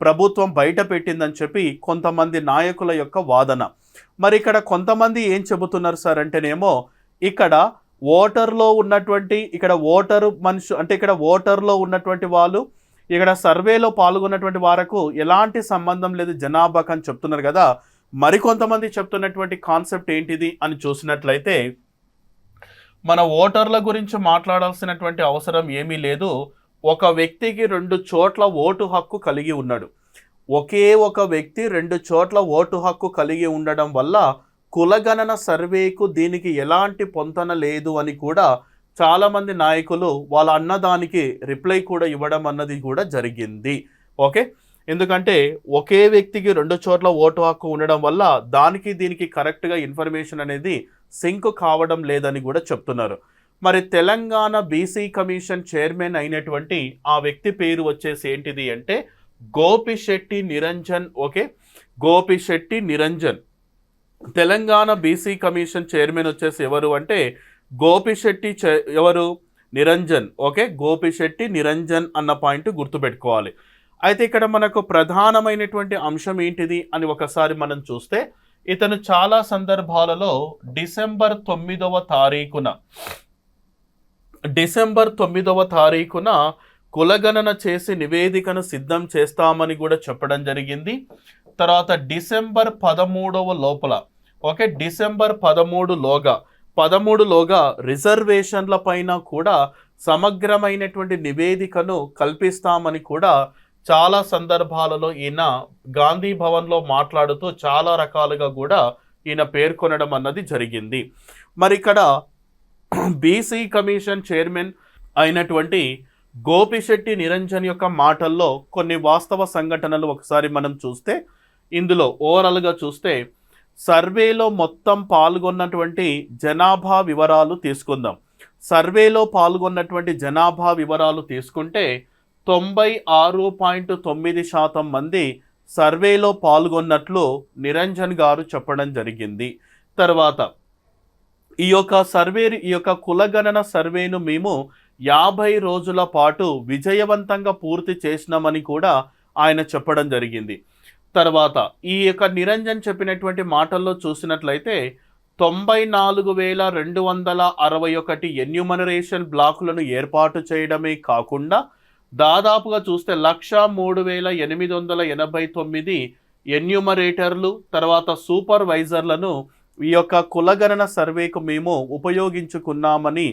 Speaker 1: ప్రభుత్వం బయట పెట్టిందని చెప్పి కొంతమంది నాయకుల యొక్క వాదన. మరి ఇక్కడ కొంతమంది ఏం చెబుతున్నారు సార్ అంటేనేమో ఇక్కడ ఓటర్లో ఉన్నటువంటి వాళ్ళు ఇక్కడ సర్వేలో పాల్గొన్నటువంటి వారకు ఎలాంటి సంబంధం లేదు జనాభాకు అని చెప్తున్నారు కదా. మరికొంతమంది చెప్తున్నటువంటి కాన్సెప్ట్ ఏంటిది అని చూసినట్లయితే మన ఓటర్ల గురించి మాట్లాడాల్సినటువంటి అవసరం ఏమీ లేదు. ఒక వ్యక్తికి 2 చోట్ల ఓటు హక్కు కలిగి ఉన్నాడు. ఒకే ఒక వ్యక్తి 2 చోట్ల ఓటు హక్కు కలిగి ఉండడం వల్ల కులగణన సర్వేకు దీనికి ఎలాంటి పొంతన లేదు అని కూడా చాలామంది నాయకులు వాళ్ళ అన్నదానికి రిప్లై కూడా ఇవ్వడం అన్నది కూడా జరిగింది. ఓకే, ఎందుకంటే ఒకే వ్యక్తికి 2 చోట్ల ఓటు హక్కు ఉండడం వల్ల దానికి దీనికి కరెక్ట్గా ఇన్ఫర్మేషన్ అనేది సింక్ కావడం లేదని కూడా చెప్తున్నారు. మరి తెలంగాణ బీసీ కమిషన్ చైర్మన్ అయినటువంటి ఆ వ్యక్తి పేరు వచ్చేసి ఏంటిది అంటే Gopisetty Niranjan. Okay, Gopisetty Niranjan. Telangana BC commission chairman వచ్చేసి ఎవరు అంటే గోపిశెట్టి నిరంజన్. ఓకే, గోపిశెట్టి నిరంజన్ అన్న పాయింట్ గుర్తుపెట్టుకోవాలి. అయితే ఇక్కడ మనకు ప్రధానమైనటువంటి అంశం ఏంటిది అని ఒకసారి మనం చూస్తే ఇతను చాలా సందర్భాలలో డిసెంబర్ 9వ తారీఖున కులగణన చేసి నివేదికను సిద్ధం చేస్తామని కూడా చెప్పడం జరిగింది. తర్వాత డిసెంబర్ 13వ లోపల, ఓకే, డిసెంబర్ 13లోగా రిజర్వేషన్ల పైన కూడా సమగ్రమైనటువంటి నివేదికను కల్పిస్తామని కూడా చాలా సందర్భాలలో ఈయన గాంధీ భవన్లో మాట్లాడుతూ చాలా రకాలుగా కూడా ఈయన పేర్కొనడం అన్నది జరిగింది. మరి ఇక్కడ బీసీ కమిషన్ చైర్మన్ అయినటువంటి గోపిశెట్టి నిరంజన్ యొక్క మాటల్లో కొన్ని వాస్తవ సంఘటనలు ఒకసారి మనం చూస్తే, ఇందులో ఓవరాల్గా చూస్తే సర్వేలో మొత్తం పాల్గొన్నటువంటి జనాభా వివరాలు తీసుకుందాం. సర్వేలో పాల్గొన్నటువంటి జనాభా వివరాలు తీసుకుంటే 96.9% మంది సర్వేలో పాల్గొన్నట్లు నిరంజన్ గారు చెప్పడం జరిగింది. తర్వాత ఈ యొక్క కులగణన సర్వేను మేము 50 రోజుల పాటు విజయవంతంగా పూర్తి చేసినామని కూడా ఆయన చెప్పడం జరిగింది. తర్వాత ఈ యొక్క నిరంజన్ చెప్పినటువంటి మాటల్లో చూసినట్లయితే 94,261 ఎన్యూమనరేషన్ బ్లాకులను ఏర్పాటు చేయడమే కాకుండా దాదాపుగా చూస్తే 103,889 ఎన్యూమరేటర్లు తర్వాత సూపర్వైజర్లను ఈ యొక్క కులగణన సర్వేకు మేము ఉపయోగించుకున్నామని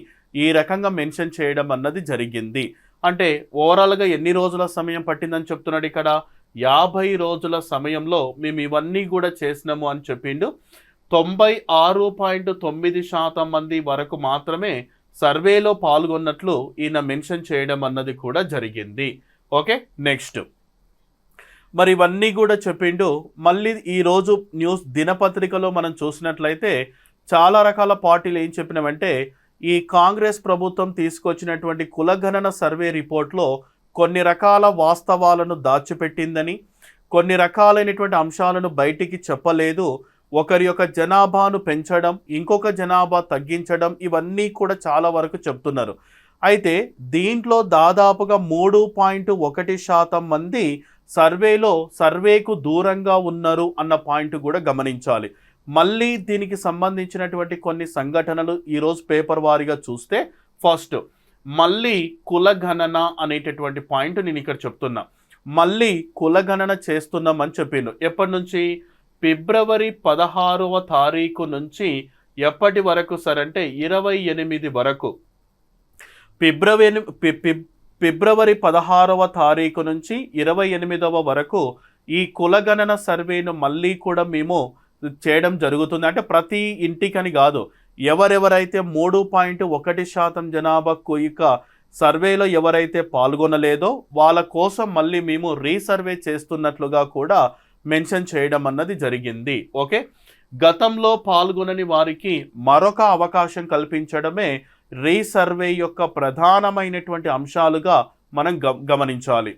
Speaker 1: ఈ రకంగా మెన్షన్ చేయడం అన్నది జరిగింది. అంటే ఓవరాల్గా ఎన్ని రోజుల సమయం పట్టిందని చెప్తున్నాడు ఇక్కడ, 50 రోజుల సమయంలో మేము ఇవన్నీ కూడా చేసినాము అని చెప్పిండు. 96.9% మంది వరకు మాత్రమే సర్వేలో పాల్గొన్నట్లు ఈయన మెన్షన్ చేయడం అన్నది కూడా జరిగింది. ఓకే, నెక్స్ట్ మరి ఇవన్నీ కూడా చెప్పిండు. మళ్ళీ ఈరోజు న్యూస్ దినపత్రికలో మనం చూసినట్లయితే చాలా రకాల పార్టీలు ఏం చెప్పినామంటే ఈ కాంగ్రెస్ ప్రభుత్వం తీసుకొచ్చినటువంటి కులగణన సర్వే రిపోర్ట్లో కొన్ని రకాల వాస్తవాలను దాచిపెట్టిందని, కొన్ని రకాలైనటువంటి అంశాలను బయటికి చెప్పలేదు, ఒకరి యొక్క జనాభాను పెంచడం ఇంకొక జనాభా తగ్గించడం ఇవన్నీ కూడా చాలా వరకు చెప్తున్నారు. అయితే దీంట్లో దాదాపుగా 3.1% మంది సర్వేకు దూరంగా ఉన్నారు అన్న పాయింట్ కూడా గమనించాలి. మళ్ళీ దీనికి సంబంధించినటువంటి కొన్ని సంఘటనలు ఈరోజు పేపర్ వారీగా చూస్తే ఫస్ట్ మళ్ళీ కులగణన అనేటటువంటి పాయింట్ నేను ఇక్కడ చెప్తున్నా. మళ్ళీ కులగణన చేస్తున్నామని చెప్పిండు. ఎప్పటి నుంచి? ఫిబ్రవరి 16వ తారీఖు నుంచి ఎప్పటి వరకు సార్ అంటే 28 వరకు. ఫిబ్రవరి 16వ తారీఖు నుంచి 28వ వరకు ఈ కులగణన సర్వేను మళ్ళీ కూడా మేము చేయడం జరుగుతుంది. అంటే ప్రతి ఇంటికని కాదు, ఎవరెవరైతే 3.1% జనాభాకు ఇక సర్వేలో ఎవరైతే పాల్గొనలేదో వాళ్ళ కోసం మళ్ళీ మేము రీసర్వే చేస్తున్నట్లుగా కూడా మెన్షన్ చేయడం అన్నది జరిగింది. ఓకే, గతంలో పాల్గొనని వారికి మరొక అవకాశం కల్పించడమే రీసర్వే యొక్క ప్రధానమైనటువంటి అంశాలుగా మనం గమనించాలి.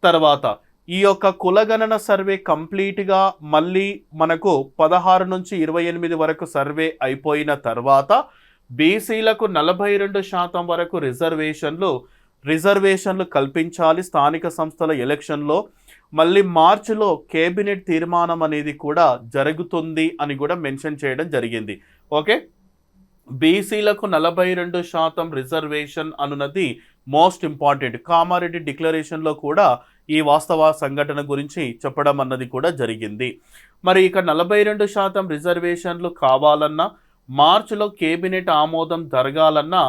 Speaker 1: తర్వాత ఈ యొక్క కులగణన సర్వే కంప్లీట్గా మళ్ళీ మనకు 16 నుంచి 28 వరకు సర్వే అయిపోయిన తర్వాత బీసీలకు 42% వరకు రిజర్వేషన్లు కల్పించాలి స్థానిక సంస్థల ఎలక్షన్లో. మళ్ళీ మార్చిలో కేబినెట్ తీర్మానం అనేది కూడా జరుగుతుంది అని కూడా మెన్షన్ చేయడం జరిగింది. ఓకే, బీసీలకు 42% రిజర్వేషన్ అనున్నది మోస్ట్ ఇంపార్టెంట్. కామారెడ్డి డిక్లరేషన్లో కూడా ఈ వాస్తవ సంఘటన గురించి చెప్పడం అన్నది కూడా జరిగింది. మరి ఇక 42% రిజర్వేషన్లు కావాలన్నా, మార్చిలో కేబినెట్ ఆమోదం జరగాలన్నా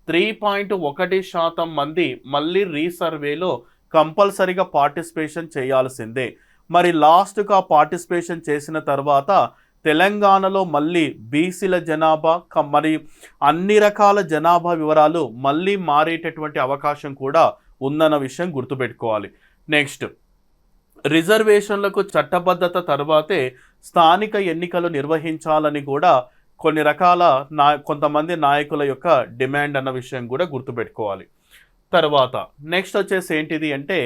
Speaker 1: 3.1% మంది మళ్ళీ రీసర్వేలో కంపల్సరీగా పార్టిసిపేషన్ చేయాల్సిందే. మరి లాస్ట్గా పార్టిసిపేషన్ చేసిన తర్వాత తెలంగాణలో మళ్ళీ బీసీల జనాభా మరి అన్ని రకాల జనాభా వివరాలు మళ్ళీ మారేటటువంటి అవకాశం కూడా ఉందన్న విషయం గుర్తుపెట్టుకోవాలి. నెక్స్ట్, రిజర్వేషన్లకు చట్టబద్ధత తర్వాతే స్థానిక ఎన్నికలు నిర్వహించాలని కూడా కొన్ని రకాల కొంతమంది నాయకుల యొక్క డిమాండ్ అన్న విషయం కూడా గుర్తుపెట్టుకోవాలి. తర్వాత నెక్స్ట్ వచ్చేసి ఏంటిది అంటే,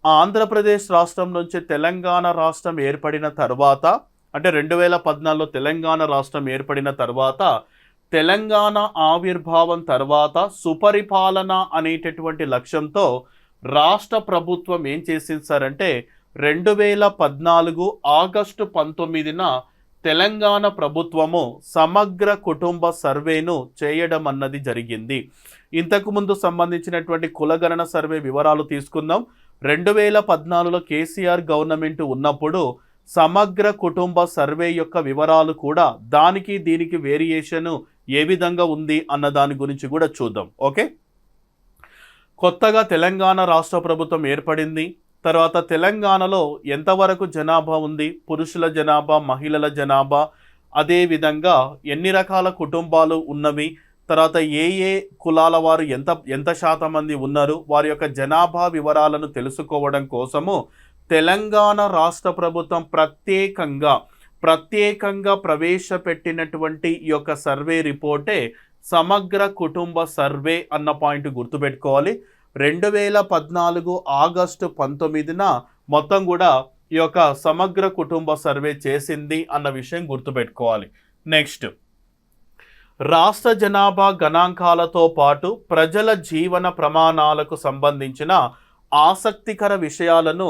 Speaker 1: ఆంధ్రప్రదేశ్ రాష్ట్రం నుంచి తెలంగాణ రాష్ట్రం ఏర్పడిన తర్వాత, అంటే 2014లో తెలంగాణ రాష్ట్రం ఏర్పడిన తర్వాత, తెలంగాణ ఆవిర్భావం తర్వాత సుపరిపాలన అనేటటువంటి లక్ష్యంతో రాష్ట్ర ప్రభుత్వం ఏం చేసింది సార్ అంటే 2014 ఆగస్టు 19న తెలంగాణ ప్రభుత్వము సమగ్ర కుటుంబ సర్వేను చేయడం అన్నది జరిగింది. ఇంతకుముందు సంబంధించినటువంటి కులగణన సర్వే వివరాలు తీసుకుందాం. 2014లో కేసీఆర్ గవర్నమెంట్ ఉన్నప్పుడు సమగ్ర కుటుంబ సర్వే యొక్క వివరాలు కూడా దానికి దీనికి వేరియేషన్ ఏ విధంగా ఉంది అన్న దాని గురించి కూడా చూద్దాం. ఓకే, కొత్తగా తెలంగాణ రాష్ట్ర ప్రభుత్వం ఏర్పడింది. తర్వాత తెలంగాణలో ఎంతవరకు జనాభా ఉంది, పురుషుల జనాభా, మహిళల జనాభా, అదేవిధంగా ఎన్ని రకాల కుటుంబాలు ఉన్నవి, తర్వాత ఏ ఏ కులాల వారు ఎంత శాతం మంది ఉన్నారు, వారి యొక్క జనాభా వివరాలను తెలుసుకోవడం కోసము తెలంగాణ రాష్ట్ర ప్రభుత్వం ప్రత్యేకంగా ప్రవేశపెట్టినటువంటి ఈ యొక్క సర్వే రిపోర్టే సమగ్ర కుటుంబ సర్వే అన్న పాయింట్ గుర్తుపెట్టుకోవాలి. 2014 ఆగస్టు 19న మొత్తం కూడా ఈ యొక్క సమగ్ర కుటుంబ సర్వే చేసింది అన్న విషయం గుర్తుపెట్టుకోవాలి. నెక్స్ట్, రాష్ట్ర జనాభా గణాంకాలతో పాటు ప్రజల జీవన ప్రమాణాలకు సంబంధించిన ఆసక్తికర విషయాలను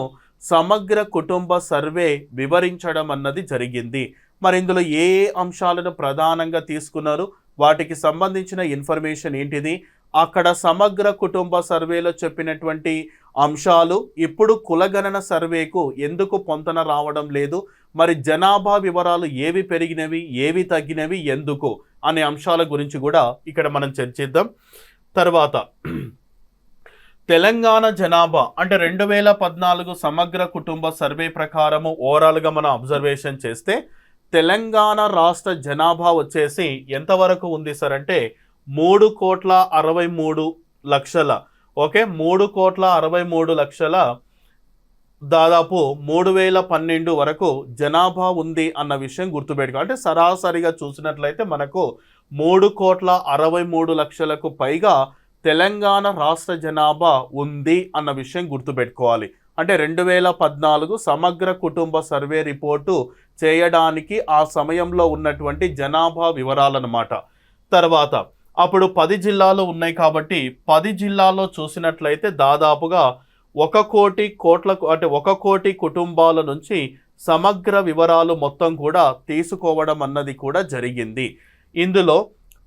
Speaker 1: సమగ్ర కుటుంబ సర్వే వివరించడం అన్నది జరిగింది. మరి ఇందులో ఏ అంశాలను ప్రధానంగా తీసుకున్నారు, వాటికి సంబంధించిన ఇన్ఫర్మేషన్ ఏంటిది, అక్కడ సమగ్ర కుటుంబ సర్వేలో చెప్పినటువంటి అంశాలు ఇప్పుడు కులగణన సర్వేకు ఎందుకు పొంతన రావడం లేదు, మరి జనాభా వివరాలు ఏవి పెరిగినవి, ఏవి తగ్గినవి, ఎందుకు అనే అంశాల గురించి కూడా ఇక్కడ మనం చర్చిద్దాం. తర్వాత తెలంగాణ జనాభా అంటే 2014 సమగ్ర కుటుంబ సర్వే ప్రకారము ఓవరాల్గా మనం అబ్జర్వేషన్ చేస్తే తెలంగాణ రాష్ట్ర జనాభా వచ్చేసి ఎంతవరకు ఉంది సార్ అంటే 3,63,00,000. ఓకే, 3,63,00,000 దాదాపు 3,012 వరకు జనాభా ఉంది అన్న విషయం గుర్తుపెట్టుకో. అంటే సరాసరిగా చూసినట్లయితే మనకు 3,63,00,000కు పైగా తెలంగాణ రాష్ట్ర జనాభా ఉంది అన్న విషయం గుర్తుపెట్టుకోవాలి. అంటే 2014 సమగ్ర కుటుంబ సర్వే రిపోర్టు చేయడానికి ఆ సమయంలో ఉన్నటువంటి జనాభా వివరాలన్నమాట. తర్వాత అప్పుడు 10 జిల్లాలు ఉన్నాయి కాబట్టి 10 జిల్లాల్లో చూసినట్లయితే దాదాపుగా 1 కోటి కుటుంబాల నుంచి సమగ్ర వివరాలు మొత్తం కూడా తీసుకోవడం అన్నది కూడా జరిగింది. ఇందులో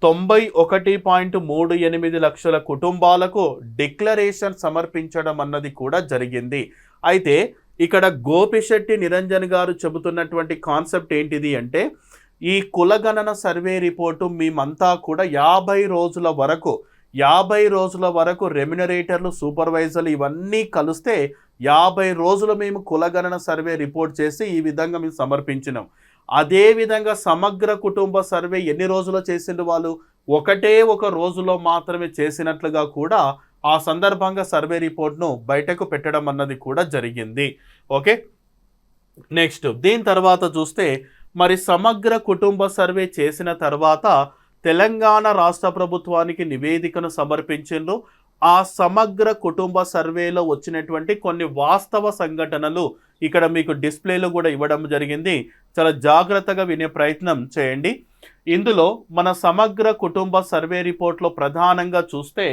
Speaker 1: 91.38 లక్షల కుటుంబాలకు డిక్లరేషన్ సమర్పించడం అన్నది కూడా జరిగింది. అయితే ఇక్కడ గోపిశెట్టి నిరంజన్ గారు చెబుతున్నటువంటి కాన్సెప్ట్ ఏంటిది అంటే, ఈ కులగణన సర్వే రిపోర్టు మేమంతా కూడా 50 రోజుల వరకు రెమ్యునరేటర్లు, సూపర్వైజర్లు ఇవన్నీ కలిస్తే 50 రోజులు మేము కులగణన సర్వే రిపోర్ట్ చేసి ఈ విధంగా మేము సమర్పించినాం. అదేవిధంగా సమగ్ర కుటుంబ సర్వే ఎన్ని రోజులు చేసిండు వాళ్ళు, ఒక రోజులో మాత్రమే చేసినట్లుగా కూడా ఆ సందర్భంగా సర్వే రిపోర్ట్ను బయటకు పెట్టడం అన్నది కూడా జరిగింది. ఓకే, నెక్స్ట్ దీని తర్వాత చూస్తే మరి సమగ్ర కుటుంబ సర్వే చేసిన తర్వాత తెలంగాణ రాష్ట్ర ప్రభుత్వానికి నివేదికను సమర్పించిండ్రు. ఆ సమగ్ర కుటుంబ సర్వేలో వచ్చినటువంటి కొన్ని వాస్తవ సంఘటనలు ఇక్కడ మీకు డిస్ప్లేలో కూడా ఇవ్వడం జరిగింది. చాలా జాగ్రత్తగా వినే ప్రయత్నం చేయండి. ఇందులో మన సమగ్ర కుటుంబ సర్వే రిపోర్ట్లో ప్రధానంగా చూస్తే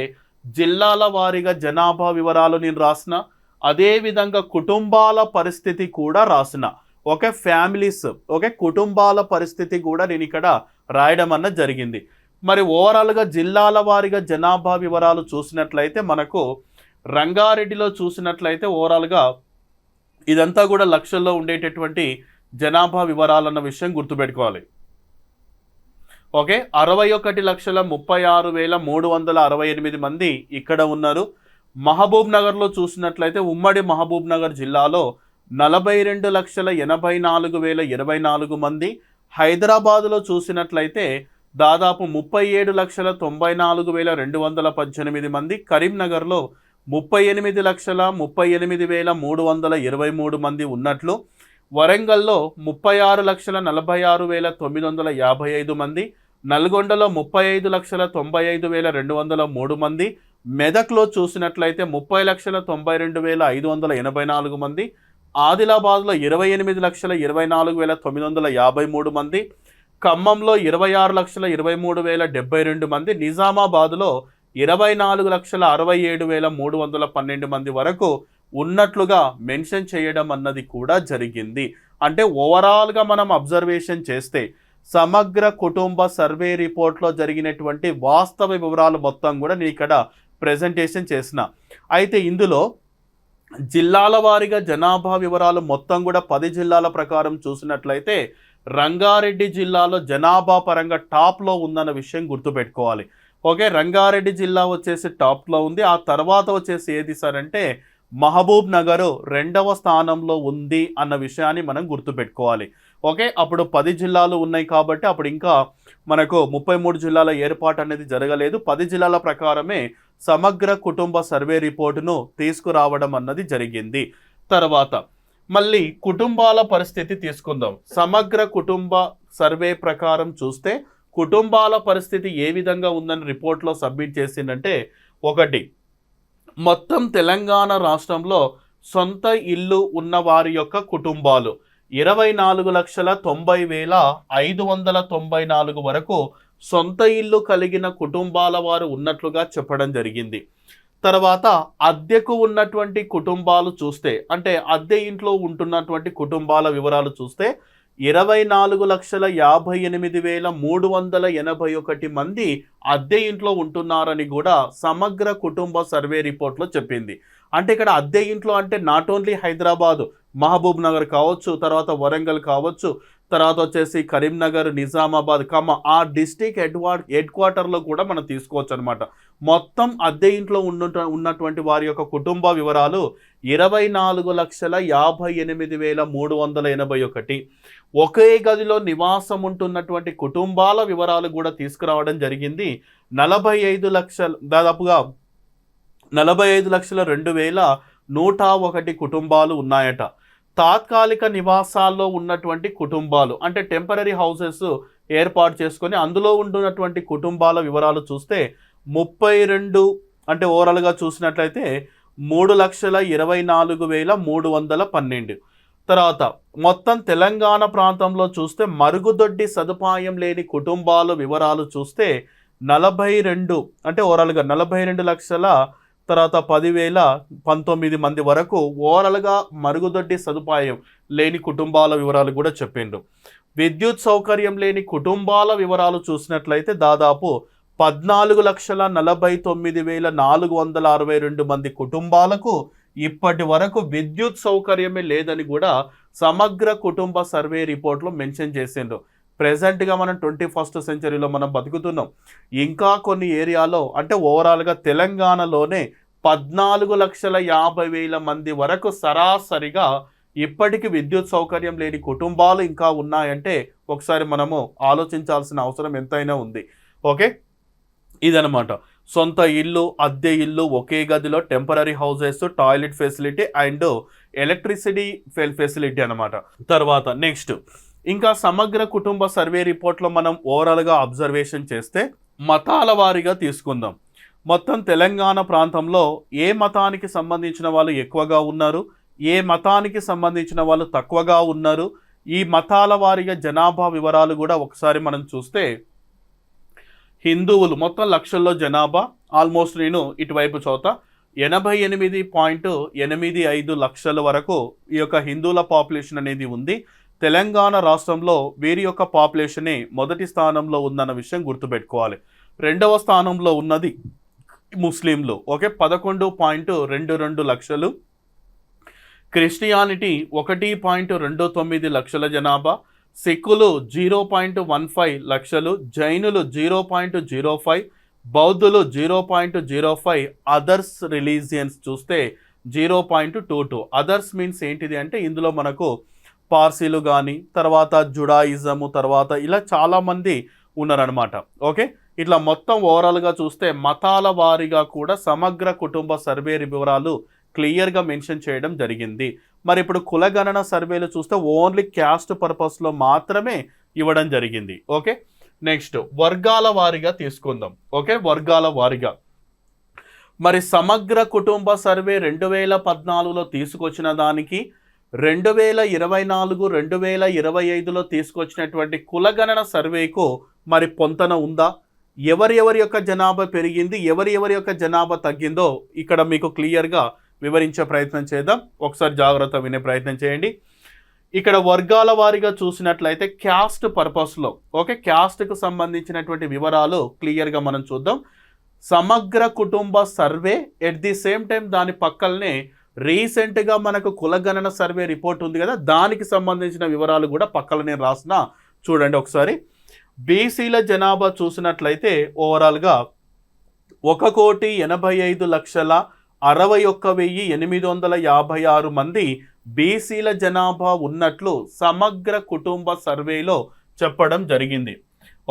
Speaker 1: జిల్లాల వారీగా జనాభా వివరాలు నేను రాసిన, అదేవిధంగా కుటుంబాల పరిస్థితి కూడా రాసిన. ఓకే, ఫ్యామిలీస్, ఓకే, కుటుంబాల పరిస్థితి కూడా నేను ఇక్కడ రాయడం అన్నది జరిగింది. మరి ఓవరాల్గా జిల్లాల వారీగా జనాభా వివరాలు చూసినట్లయితే మనకు రంగారెడ్డిలో చూసినట్లయితే ఓవరాల్గా ఇదంతా కూడా లక్షల్లో ఉండేటటువంటి జనాభా వివరాలన్న విషయం గుర్తుపెట్టుకోవాలి. ఓకే, 61,36,368 మంది ఇక్కడ ఉన్నారు. మహబూబ్ నగర్లో చూసినట్లయితే ఉమ్మడి మహబూబ్ నగర్ జిల్లాలో 42,84,024 మంది. హైదరాబాదులో చూసినట్లయితే దాదాపు 37,94,218 మంది. కరీంనగర్లో 38,38,323 మంది ఉన్నట్లు. వరంగల్లో 36,46,955 మంది. నల్గొండలో 35,95,203 మంది. మెదక్లో చూసినట్లయితే 30,92,584 మంది. ఆదిలాబాద్లో 28,24,953 మంది. ఖమ్మంలో 26,23,072 మంది. నిజామాబాద్లో 24,67,312 మంది వరకు ఉన్నట్లుగా మెన్షన్ చేయడం అన్నది కూడా జరిగింది. అంటే ఓవరాల్గా మనం అబ్జర్వేషన్ చేస్తే సమగ్ర కుటుంబ సర్వే రిపోర్ట్లో జరిగినటువంటి వాస్తవ వివరాలు మొత్తం కూడా నేను ఇక్కడ ప్రెజెంటేషన్ చేసిన. అయితే ఇందులో జిల్లాల వారీగా జనాభా వివరాలు మొత్తం కూడా 10 జిల్లాల ప్రకారం చూసినట్లయితే రంగారెడ్డి జిల్లాలో జనాభా పరంగా టాప్లో ఉందన్న విషయం గుర్తుపెట్టుకోవాలి. ఓకే, రంగారెడ్డి జిల్లా వచ్చేసి టాప్లో ఉంది. ఆ తర్వాత వచ్చేసి ఏది సార్ అంటే మహబూబ్ నగర్ 2వ స్థానంలో ఉంది అన్న విషయాన్ని మనం గుర్తుపెట్టుకోవాలి. ఓకే, అప్పుడు 10 జిల్లాలు ఉన్నాయి కాబట్టి అప్పుడు ఇంకా మనకు 33 జిల్లాల ఏర్పాటు అనేది జరగలేదు. 10 జిల్లాల ప్రకారమే సమగ్ర కుటుంబ సర్వే రిపోర్టును తీసుకురావడం అన్నది జరిగింది. తర్వాత మళ్ళీ కుటుంబాల పరిస్థితి తీసుకుందాం. సమగ్ర కుటుంబ సర్వే ప్రకారం చూస్తే కుటుంబాల పరిస్థితి ఏ విధంగా ఉందని రిపోర్ట్లో సబ్మిట్ చేసిందంటే, ఒకటి, మొత్తం తెలంగాణ రాష్ట్రంలో సొంత ఇల్లు ఉన్న వారి యొక్క కుటుంబాలు 24,90,594 వరకు సొంత ఇల్లు కలిగిన కుటుంబాల వారు ఉన్నట్లుగా చెప్పడం జరిగింది. తర్వాత అద్దెకు ఉన్నటువంటి కుటుంబాలు చూస్తే, అంటే అద్దె ఇంట్లో ఉంటున్నటువంటి కుటుంబాల వివరాలు చూస్తే 24,58,381 మంది అద్దె ఇంట్లో ఉంటున్నారని కూడా సమగ్ర కుటుంబ సర్వే రిపోర్ట్లో చెప్పింది. అంటే ఇక్కడ అద్దె ఇంట్లో అంటే నాట్ ఓన్లీ హైదరాబాదు, మహబూబ్ నగర్ కావచ్చు, తర్వాత వరంగల్ కావచ్చు, తర్వాత వచ్చేసి కరీంనగర్, నిజామాబాద్, ఆ డిస్టిక్ హెడ్ క్వార్టర్లో కూడా మనం తీసుకోవచ్చు అనమాట. మొత్తం అద్దె ఇంట్లో ఉన్నటువంటి వారి యొక్క కుటుంబ వివరాలు 24,58,381. ఒకే గదిలో నివాసం ఉంటున్నటువంటి కుటుంబాల వివరాలు కూడా తీసుకురావడం జరిగింది. 45,02,101 కుటుంబాలు ఉన్నాయట. తాత్కాలిక నివాసాల్లో ఉన్నటువంటి కుటుంబాలు అంటే టెంపరరీ హౌసెస్ ఏర్పాటు చేసుకొని అందులో ఉంటున్నటువంటి కుటుంబాల వివరాలు చూస్తే 32, అంటే ఓవరాల్గా చూసినట్లయితే 3,24,312. తర్వాత మొత్తం తెలంగాణ ప్రాంతంలో చూస్తే మరుగుదొడ్డి సదుపాయం లేని కుటుంబాల వివరాలు చూస్తే 42, అంటే ఓవరాల్గా 42 లక్షల తర్వాత 10,019 మంది వరకు ఓవరాల్గా మరుగుదొడ్డి సదుపాయం లేని కుటుంబాల వివరాలు కూడా చెప్పిండు. విద్యుత్ సౌకర్యం లేని కుటుంబాల వివరాలు చూసినట్లయితే దాదాపు 14,49,462 మంది కుటుంబాలకు ఇప్పటి వరకు విద్యుత్ సౌకర్యమే లేదని కూడా సమగ్ర కుటుంబ సర్వే రిపోర్ట్లో మెన్షన్ చేసిండ్రు. ప్రెజెంట్గా మనం 21st సెంచరీలో మనం బతుకుతున్నాం. ఇంకా కొన్ని ఏరియాలో అంటే ఓవరాల్గా తెలంగాణలోనే 14,50,000 మంది వరకు సరాసరిగా ఇప్పటికీ విద్యుత్ సౌకర్యం లేని కుటుంబాలు ఇంకా ఉన్నాయంటే ఒకసారి మనము ఆలోచించాల్సిన అవసరం ఎంతైనా ఉంది. ఓకే, ఇదనమాట సొంత ఇల్లు, అద్దె ఇల్లు, ఒకే గదిలో temporary houses, toilet facility and electricity facility అనమాట. తర్వాత నెక్స్ట్ ఇంకా సమగ్ర కుటుంబ సర్వే రిపోర్ట్లో మనం ఓవరాల్గా అబ్జర్వేషన్ చేస్తే మతాల వారీగా తీసుకుందాం. మొత్తం తెలంగాణ ప్రాంతంలో ఏ మతానికి సంబంధించిన వాళ్ళు ఎక్కువగా ఉన్నారు, ఏ మతానికి సంబంధించిన వాళ్ళు తక్కువగా ఉన్నారు, ఈ మతాల వారీగా జనాభా వివరాలు కూడా ఒకసారి మనం చూస్తే హిందువులు మొత్తం లక్షల్లో జనాభా, ఆల్మోస్ట్ నేను ఇటువైపు చోత 88.85 లక్షల వరకు ఈ యొక్క హిందువుల పాపులేషన్ అనేది ఉంది. తెలంగాణ రాష్ట్రంలో వీరి యొక్క పాపులేషనే మొదటి స్థానంలో ఉందన్న విషయం గుర్తుపెట్టుకోవాలి. రెండవ స్థానంలో ఉన్నది ముస్లింలు, ఓకే, 11.22 లక్షలు. క్రిస్టియానిటీ 1.29 లక్షల జనాభా, సిక్కులు 0.15 లక్షలు, జైనులు 0.05, బౌద్ధులు 0.05, అదర్స్ రిలీజియన్స్ చూస్తే 0.22. అదర్స్ మీన్స్ ఏంటిది అంటే ఇందులో మనకు పార్సీలు కానీ, తర్వాత జుడాయిజము, తర్వాత ఇలా చాలామంది ఉన్నారనమాట. ఓకే, ఇట్లా మొత్తం ఓవరాల్గా చూస్తే మతాల వారీగా కూడా సమగ్ర కుటుంబ సర్వే వివరాలు క్లియర్గా మెన్షన్ చేయడం జరిగింది. మరి ఇప్పుడు కులగణన సర్వేలు చూస్తే ఓన్లీ క్యాస్ట్ పర్పస్లో మాత్రమే ఇవ్వడం జరిగింది. ఓకే, నెక్స్ట్ వర్గాల వారీగా తీసుకుందాం. ఓకే, వర్గాల వారీగా మరి సమగ్ర కుటుంబ సర్వే 2014లో తీసుకొచ్చిన దానికి 2024, 2025లో తీసుకొచ్చినటువంటి కులగణన సర్వేకు మరి పొంతన ఉందా? ఎవరి యొక్క జనాభా పెరిగింది, ఎవరి యొక్క జనాభా తగ్గిందో ఇక్కడ మీకు క్లియర్గా వివరించే ప్రయత్నం చేద్దాం. ఒకసారి జాగ్రత్త వినే ప్రయత్నం చేయండి. ఇక్కడ వర్గాల వారీగా చూసినట్లయితే క్యాస్ట్ పర్పస్లో, ఓకే, క్యాస్ట్కు సంబంధించినటువంటి వివరాలు క్లియర్గా మనం చూద్దాం. సమగ్ర కుటుంబ survey at the same time దాని పక్కనే రీసెంట్గా మనకు కులగణన సర్వే రిపోర్ట్ ఉంది కదా, దానికి సంబంధించిన వివరాలు కూడా పక్కన నేను రాసిన చూడండి ఒకసారి. బీసీల జనాభా చూసినట్లయితే ఓవరాల్గా 1,85,61,856 మంది బీసీల జనాభా ఉన్నట్లు సమగ్ర కుటుంబ సర్వేలో చెప్పడం జరిగింది.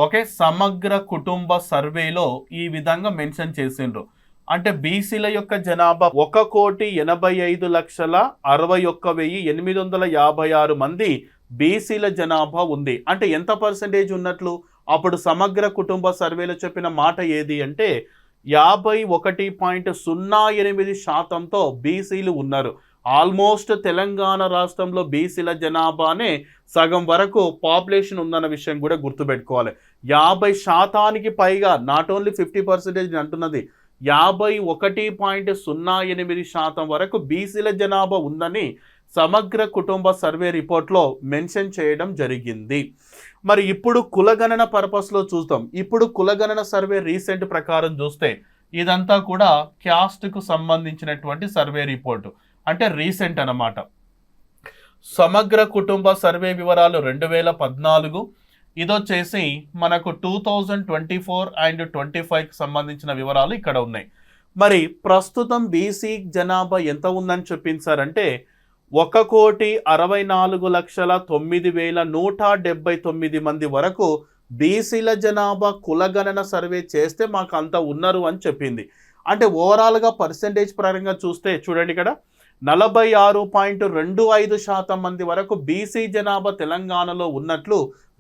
Speaker 1: ఓకే, సమగ్ర కుటుంబ సర్వేలో ఈ విధంగా మెన్షన్ చేసిండ్రు. అంటే బీసీల యొక్క జనాభా 1,85,61,856 మంది బీసీల జనాభా ఉంది. అంటే ఎంత పర్సెంటేజ్ ఉన్నట్లు? అప్పుడు సమగ్ర కుటుంబ సర్వేలో చెప్పిన మాట ఏది అంటే 51.08%తో బీసీలు ఉన్నారు. ఆల్మోస్ట్ తెలంగాణ రాష్ట్రంలో బీసీల జనాభానే సగం వరకు పాపులేషన్ ఉందన్న విషయం కూడా గుర్తుపెట్టుకోవాలి. 50% పైగా, నాట్ ఓన్లీ 50% అంటున్నది, 51.08% వరకు బీసీల జనాభా ఉందని సమగ్ర కుటుంబ సర్వే రిపోర్ట్లో మెన్షన్ చేయడం జరిగింది. మరి ఇప్పుడు కులగణన పర్పస్లో చూద్దాం. ఇప్పుడు కులగణన సర్వే రీసెంట్ ప్రకారం చూస్తే ఇదంతా కూడా క్యాస్ట్కు సంబంధించినటువంటి సర్వే రిపోర్టు, అంటే రీసెంట్ అన్నమాట. సమగ్ర కుటుంబ సర్వే వివరాలు 2014, ఇదొచ్చేసి మనకు 2024 అండ్ 25కి సంబంధించిన వివరాలు ఇక్కడ ఉన్నాయి. మరి ప్రస్తుతం బీసీ జనాభా ఎంత ఉందని చెప్పించారంటే 1,64,09,179 మంది వరకు బీసీల జనాభా కులగణన సర్వే చేస్తే మాకు అంత ఉన్నారు అని చెప్పింది. అంటే ఓవరాల్గా పర్సెంటేజ్ పరంగా చూస్తే చూడండి, ఇక్కడ 46.25% మంది వరకు బీసీ జనాభా తెలంగాణలో ఉన్నట్లు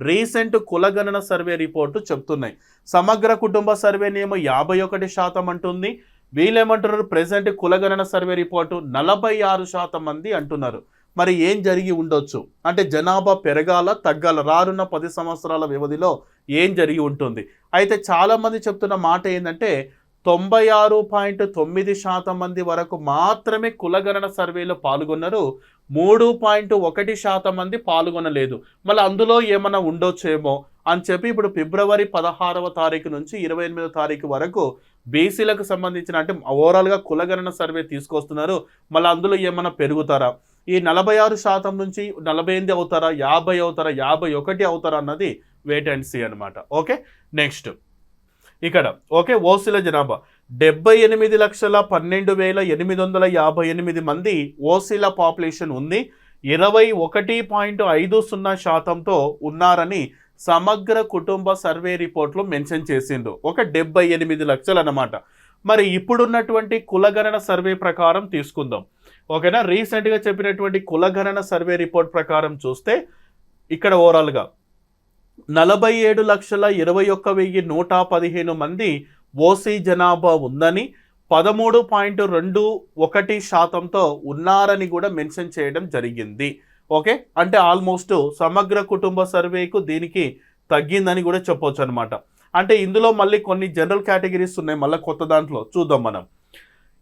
Speaker 1: రీసెంట్ కులగణన సర్వే రిపోర్టు చెప్తున్నాయి. సమగ్ర కుటుంబ సర్వేనేమో 51% అంటుంది. వీళ్ళేమంటున్నారు, ప్రెసెంట్ కులగణన సర్వే రిపోర్టు 46% మంది అంటున్నారు. మరి ఏం జరిగి ఉండొచ్చు అంటే జనాభా పెరగాల తగ్గాల, రానున్న 10 సంవత్సరాల వ్యవధిలో ఏం జరిగి ఉంటుంది? అయితే చాలామంది చెప్తున్న మాట ఏంటంటే 96.9% మంది వరకు మాత్రమే కులగణన సర్వేలో పాల్గొన్నారు, 3.1% మంది పాల్గొనలేదు. మళ్ళీ అందులో ఏమైనా ఉండొచ్చేమో అని చెప్పి ఇప్పుడు ఫిబ్రవరి 16వ తారీఖు నుంచి 28వ తారీఖు వరకు బీసీలకు సంబంధించిన అంటే ఓవరాల్గా కులగణన సర్వే తీసుకొస్తున్నారు. మళ్ళీ అందులో ఏమైనా పెరుగుతారా, ఈ 46% నుంచి 48 అవుతారా, 50 అవుతారా, 51 అవుతారా అన్నది వెయిట్ అండ్ సీ అనమాట. ఓకే, నెక్స్ట్ ఇక్కడ ఓకే ఓసీల జనాభా 78,12,858 మంది ఓసీల పాపులేషన్ ఉంది. 21.50%తో ఉన్నారని సమగ్ర కుటుంబ సర్వే రిపోర్ట్లో మెన్షన్ చేసిండు. ఒక 78 లక్షలు అన్నమాట. మరి ఇప్పుడున్నటువంటి కులగణన సర్వే ప్రకారం తీసుకుందాం, ఓకేనా. రీసెంట్గా చెప్పినటువంటి కులగణన సర్వే రిపోర్ట్ ప్రకారం చూస్తే ఇక్కడ ఓవరాల్గా 47,21,115 మంది ఓసీ జనాభా ఉందని, 13.21%తో ఉన్నారని కూడా మెన్షన్ చేయడం జరిగింది. ఓకే, అంటే ఆల్మోస్ట్ సమగ్ర కుటుంబ సర్వేకు దీనికి తగ్గిందని కూడా చెప్పొచ్చు అనమాట. అంటే ఇందులో మళ్ళీ కొన్ని జనరల్ కేటగిరీస్ ఉన్నాయి, మళ్ళీ కొత్త దాంట్లో చూద్దాం మనం.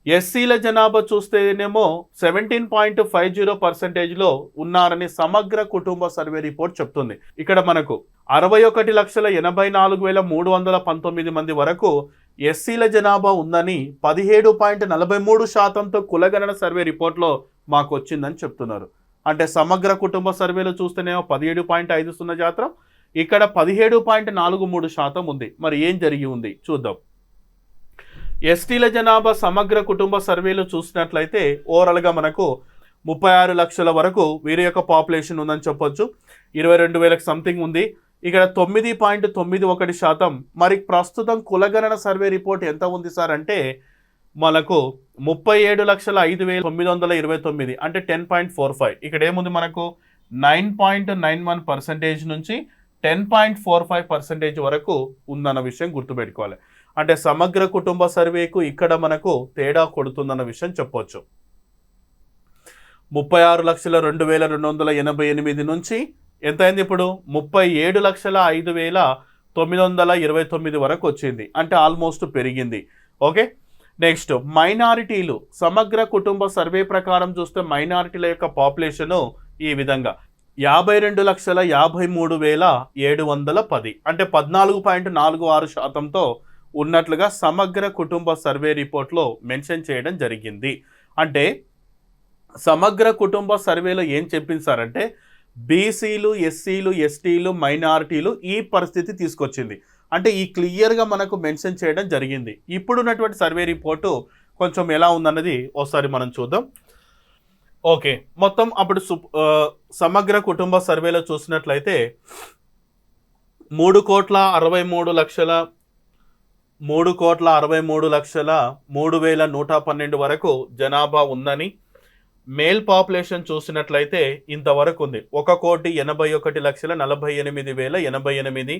Speaker 1: ఎస్సీల జనాభా చూస్తేనేమో 17.50% ఉన్నారని సమగ్ర కుటుంబ సర్వే రిపోర్ట్ చెప్తుంది. ఇక్కడ మనకు 61,84,319 మంది వరకు ఎస్సీల జనాభా ఉందని 17.43%తో కులగణన సర్వే రిపోర్ట్లో మాకు వచ్చిందని చెప్తున్నారు. అంటే సమగ్ర కుటుంబ సర్వేలో చూస్తేనేమో 17.50%, ఇక్కడ 17.43% ఉంది. మరి ఏం జరిగి ఉంది చూద్దాం. ఎస్టీల జనాభా సమగ్ర కుటుంబ సర్వేలో చూసినట్లయితే ఓవరాల్గా మనకు 36 లక్షల వరకు వీరి యొక్క పాపులేషన్ ఉందని చెప్పొచ్చు. 22,000 సంథింగ్ ఉంది. ఇక్కడ 9.91%. మరి ప్రస్తుతం కులగణన సర్వే రిపోర్ట్ ఎంత ఉంది సార్ అంటే మనకు 37,05,929 అంటే 10.45. ఇక్కడ ఏముంది మనకు 9.91% నుంచి 10.45% వరకు ఉందన్న విషయం గుర్తుపెట్టుకోవాలి. అంటే సమగ్ర కుటుంబ సర్వేకు ఇక్కడ మనకు తేడా కొడుతుందన్న విషయం చెప్పవచ్చు. 36,02,288 నుంచి ఎంత అయింది ఇప్పుడు 37,05,929 వరకు వచ్చింది. అంటే ఆల్మోస్ట్ పెరిగింది. ఓకే, నెక్స్ట్ మైనారిటీలు సమగ్ర కుటుంబ సర్వే ప్రకారం చూస్తే మైనారిటీల యొక్క పాపులేషను ఈ విధంగా 52,53,710 అంటే 14.46%తో ఉన్నట్లుగా సమగ్ర కుటుంబ సర్వే రిపోర్ట్లో మెన్షన్ చేయడం జరిగింది. అంటే సమగ్ర కుటుంబ సర్వేలో ఏం చెప్పింది సార్ అంటే బీసీలు, ఎస్సీలు, ఎస్టీలు, మైనారిటీలు ఈ పరిస్థితి తీసుకొచ్చింది. అంటే ఈ క్లియర్గా మనకు మెన్షన్ చేయడం జరిగింది. ఇప్పుడున్నటువంటి సర్వే రిపోర్టు కొంచెం ఎలా ఉందన్నది ఒకసారి మనం చూద్దాం. ఓకే, మొత్తం అప్పుడు సమగ్ర కుటుంబ సర్వేలో చూసినట్లయితే 3,63,03,112 వరకు జనాభా ఉందని, మేల్ పాపులేషన్ చూసినట్లయితే ఇంతవరకు ఉంది 1,81,48,088.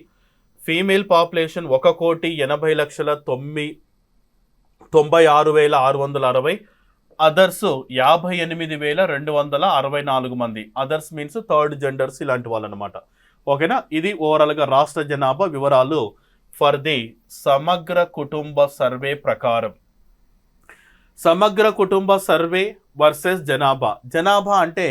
Speaker 1: Female population 1,80,96,660. అదర్స్ 58,264 మంది. అదర్స్ మీన్స్ థర్డ్ జెండర్స్ ఇలాంటి వాళ్ళు అనమాట. ఓకేనా, ఇది ఓవరాల్గా రాష్ట్ర జనాభా వివరాలు ఫర్ ది సమగ్ర కుటుంబ సర్వే ప్రకారం. సమగ్ర కుటుంబ సర్వే వర్సెస్ జనాభా అంటే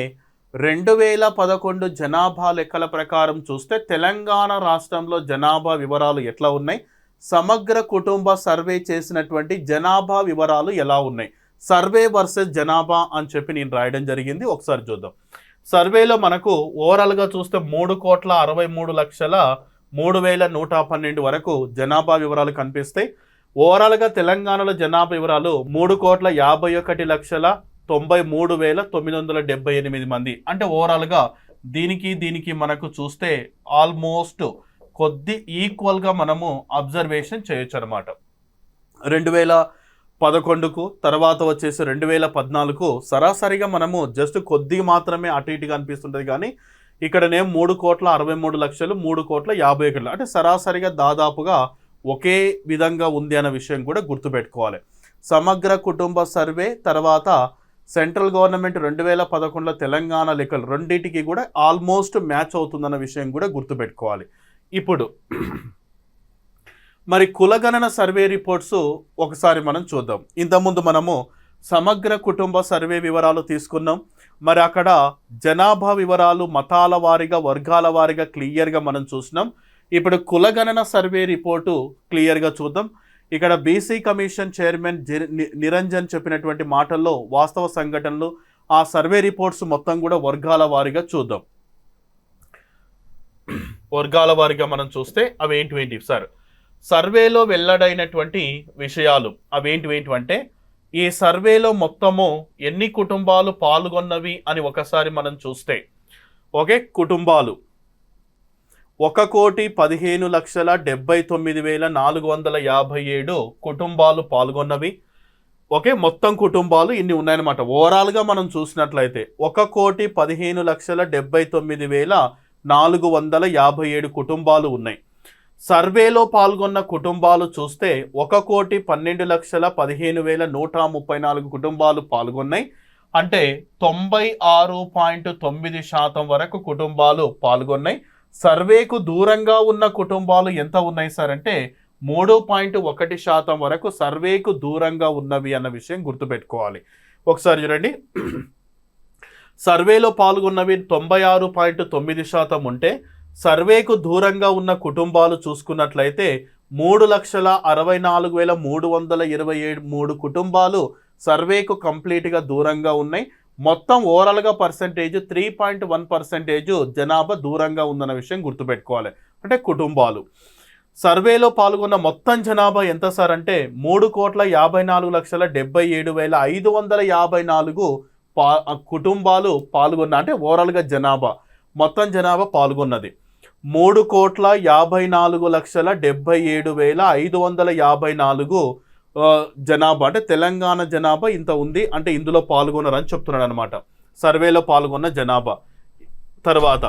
Speaker 1: 2011 జనాభా లెక్కల ప్రకారం చూస్తే తెలంగాణ రాష్ట్రంలో జనాభా వివరాలు ఎట్లా ఉన్నాయి, సమగ్ర కుటుంబ సర్వే చేసినటువంటి జనాభా వివరాలు ఎలా ఉన్నాయి, సర్వే వర్సెస్ జనాభా అని చెప్పి నేను రాయడం జరిగింది. ఒకసారి చూద్దాం. సర్వేలో మనకు ఓవరాల్గా చూస్తే 3,63,03,112 వరకు జనాభా వివరాలు కనిపిస్తాయి. ఓవరాల్గా తెలంగాణలో జనాభా వివరాలు 3,51,93,978 మంది. అంటే ఓవరాల్గా దీనికి మనకు చూస్తే ఆల్మోస్ట్ కొద్ది ఈక్వల్గా మనము అబ్జర్వేషన్ చేయొచ్చు అనమాట. 2011కు తర్వాత వచ్చేసి 2014కు సరాసరిగా మనము జస్ట్ కొద్దిగా మాత్రమే అటు ఇటుగా అనిపిస్తుంటుంది. కానీ ఇక్కడనేమో 3,63,00,000, 3,51,00,000 అంటే సరాసరిగా దాదాపుగా ఒకే విధంగా ఉంది అన్న విషయం కూడా గుర్తుపెట్టుకోవాలి. సమగ్ర కుటుంబ సర్వే తర్వాత సెంట్రల్ గవర్నమెంట్ 2011లో తెలంగాణ లెక్కలు రెండింటికి కూడా ఆల్మోస్ట్ మ్యాచ్ అవుతుందన్న విషయం కూడా గుర్తుపెట్టుకోవాలి. ఇప్పుడు మరి కులగణన సర్వే రిపోర్ట్స్ ఒకసారి మనం చూద్దాం. ఇంతకుముందు మనము సమగ్ర కుటుంబ సర్వే వివరాలు తీసుకున్నాం. మరి అక్కడ జనాభా వివరాలు మతాల వారీగా, వర్గాల వారీగా క్లియర్గా మనం చూసినాం. ఇప్పుడు కులగణన సర్వే రిపోర్టు క్లియర్గా చూద్దాం. ఇక్కడ బీసీ కమిషన్ చైర్మన్ నిరంజన్ చెప్పినటువంటి మాటల్లో వాస్తవ సంఘటనలు, ఆ సర్వే రిపోర్ట్స్ మొత్తం కూడా వర్గాల వారీగా చూద్దాం. వర్గాల వారీగా మనం చూస్తే అవేంటి సార్, సర్వేలో వెల్లడైనటువంటి విషయాలు అవేంటివంటే ఈ సర్వేలో మొత్తము ఎన్ని కుటుంబాలు పాల్గొన్నవి అని ఒకసారి మనం చూస్తే, ఓకే, కుటుంబాలు 1,15,79,457 కుటుంబాలు పాల్గొన్నవి. ఓకే, మొత్తం కుటుంబాలు ఇన్ని ఉన్నాయన్నమాట. ఓవరాల్గా మనం చూసినట్లయితే 1,15,79,457 కుటుంబాలు ఉన్నాయి. సర్వేలో పాల్గొన్న కుటుంబాలు చూస్తే 1,12,15,134 కుటుంబాలు పాల్గొన్నాయి. అంటే 96.9% వరకు కుటుంబాలు పాల్గొన్నాయి. సర్వేకు దూరంగా ఉన్న కుటుంబాలు ఎంత ఉన్నాయి సార్ అంటే 3.1% వరకు సర్వేకు దూరంగా ఉన్నవి అన్న విషయం గుర్తుపెట్టుకోవాలి. ఒకసారి చూడండి, సర్వేలో పాల్గొన్నవి 96.9% ఉంటే సర్వేకు దూరంగా ఉన్న కుటుంబాలు చూసుకున్నట్లయితే 3,64,327 కుటుంబాలు సర్వేకు కంప్లీట్గా దూరంగా ఉన్నాయి. మొత్తం ఓవరాల్గా పర్సంటేజ్ 3.1% జనాభా దూరంగా ఉందన్న విషయం గుర్తుపెట్టుకోవాలి. అంటే కుటుంబాలు. సర్వేలో పాల్గొన్న మొత్తం జనాభా ఎంత సార్ అంటే 3,54,77,554 కుటుంబాలు పాల్గొన్న, అంటే ఓవరాల్గా జనాభా మొత్తం జనాభా పాల్గొన్నది 3,54,77,554 జనాభా. అంటే తెలంగాణ జనాభా ఇంత ఉంది, అంటే ఇందులో పాల్గొన్నారని చెప్తున్నాడు అనమాట, సర్వేలో పాల్గొన్న జనాభా. తర్వాత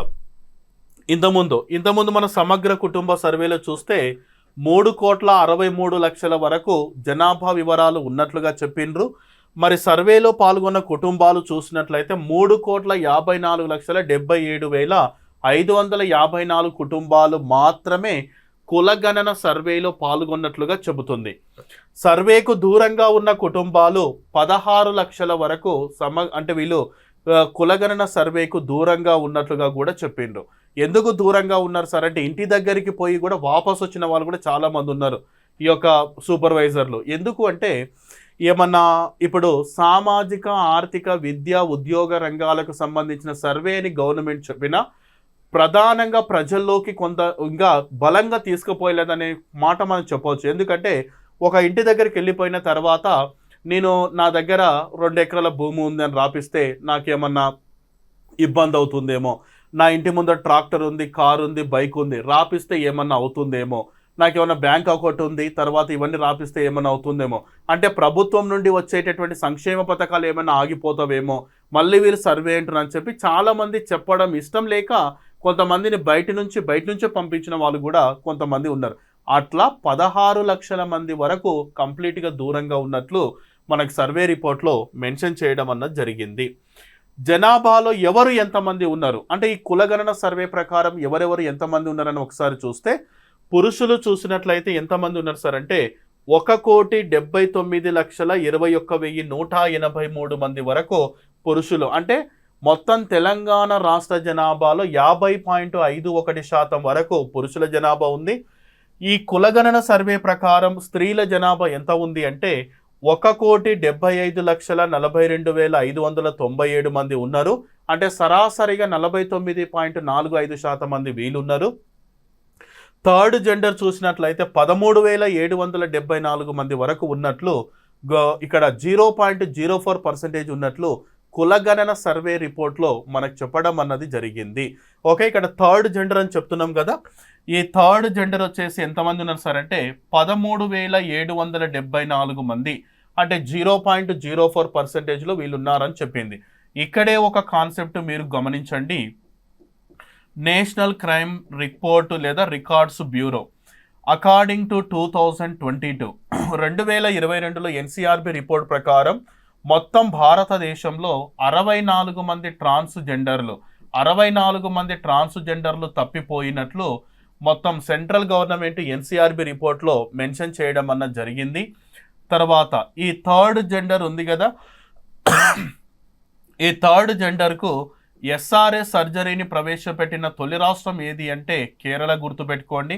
Speaker 1: ఇంతకుముందు మన సమగ్ర కుటుంబ సర్వేలో చూస్తే 3,63,00,000 వరకు జనాభా వివరాలు ఉన్నట్లుగా చెప్పిండ్రు. మరి సర్వేలో పాల్గొన్న కుటుంబాలు చూసినట్లయితే 3,54,77,554 కుటుంబాలు మాత్రమే కులగణన సర్వేలో పాల్గొన్నట్లుగా చెబుతుంది. సర్వేకు దూరంగా ఉన్న కుటుంబాలు 16 లక్షల వరకు అంటే వీళ్ళు కులగణన సర్వేకు దూరంగా ఉన్నట్లుగా కూడా చెప్పిండ్రు. ఎందుకు దూరంగా ఉన్నారు సార్ అంటే ఇంటి దగ్గరికి పోయి కూడా వాపసు వచ్చిన వాళ్ళు కూడా చాలామంది ఉన్నారు ఈ యొక్క సూపర్వైజర్లు. ఎందుకు అంటే ఏమన్నా ఇప్పుడు సామాజిక, ఆర్థిక, విద్య, ఉద్యోగ రంగాలకు సంబంధించిన సర్వే అని గవర్నమెంట్ చెప్పినా ప్రధానంగా ప్రజల్లోకి కొంత ఇంకా బలంగా తీసుకుపోయలేదనే మాట మనం చెప్పవచ్చు. ఎందుకంటే ఒక ఇంటి దగ్గరికి వెళ్ళిపోయిన తర్వాత నేను నా దగ్గర 2 ఎకరాల భూమి ఉందని రాపిస్తే నాకేమన్నా ఇబ్బంది అవుతుందేమో, నా ఇంటి ముందర ట్రాక్టర్ ఉంది, కారు ఉంది, బైక్ ఉంది, రాపిస్తే ఏమన్నా అవుతుందేమో, నాకేమన్నా బ్యాంక్ అకౌంట్ ఉంది, తర్వాత ఇవన్నీ రాపిస్తే ఏమన్నా అవుతుందేమో, అంటే ప్రభుత్వం నుండి వచ్చేటటువంటి సంక్షేమ పథకాలు ఏమైనా ఆగిపోతావేమో, మళ్ళీ వీళ్ళు సర్వే అంటున్నారని చెప్పి చాలామంది చెప్పడం ఇష్టం లేక కొంతమందిని బయట నుంచి పంపించిన వాళ్ళు కూడా కొంతమంది ఉన్నారు. అట్లా 16 లక్షల మంది వరకు కంప్లీట్గా దూరంగా ఉన్నట్లు మనకు సర్వే రిపోర్ట్లో మెన్షన్ చేయడం అన్నది జరిగింది. జనాభాలో ఎవరు ఎంతమంది ఉన్నారు అంటే ఈ కులగణన సర్వే ప్రకారం ఎవరెవరు ఎంతమంది ఉన్నారని ఒకసారి చూస్తే పురుషులు చూసినట్లయితే ఎంతమంది ఉన్నారు సార్ అంటే 1,79,21,183 మంది వరకు పురుషులు. అంటే మొత్తం తెలంగాణ రాష్ట్ర జనాభాలో 50.51% వరకు పురుషుల జనాభా ఉంది. ఈ కులగణన సర్వే ప్రకారం స్త్రీల జనాభా ఎంత ఉంది అంటే 1,75,42,597 మంది ఉన్నారు. అంటే సరాసరిగా 49.45% మంది వీళ్ళున్నారు. థర్డ్ జెండర్ చూసినట్లయితే 13,774 మంది వరకు ఉన్నట్లు ఇక్కడ 0.04% ఉన్నట్లు కులగణన సర్వే రిపోర్ట్లో మనకు చెప్పడం అన్నది జరిగింది. ఓకే, ఇక్కడ థర్డ్ జెండర్ అని చెప్తున్నాం కదా, ఈ థర్డ్ జెండర్ వచ్చేసి ఎంతమంది ఉన్నారు సార్ అంటే 13,774 మంది, అంటే 0.04%లో వీళ్ళు ఉన్నారని చెప్పింది. ఇక్కడే ఒక కాన్సెప్ట్ మీరు గమనించండి. నేషనల్ క్రైమ్ రిపోర్ట్ లేదా రికార్డ్స్ బ్యూరో అకార్డింగ్ టు 2022లో ఎన్సీఆర్బి రిపోర్ట్ ప్రకారం మొత్తం భారతదేశంలో 64 మంది ట్రాన్స్జెండర్లు తప్పిపోయినట్లు మొత్తం సెంట్రల్ గవర్నమెంట్ ఎన్సీఆర్బి రిపోర్ట్లో మెన్షన్ చేయడం అన్నది జరిగింది. తర్వాత ఈ థర్డ్ జెండర్ ఉంది కదా, ఈ థర్డ్ జెండర్కు ఎస్ఆర్ఎస్ సర్జరీని ప్రవేశపెట్టిన తొలి రాష్ట్రం ఏది అంటే కేరళ, గుర్తుపెట్టుకోండి.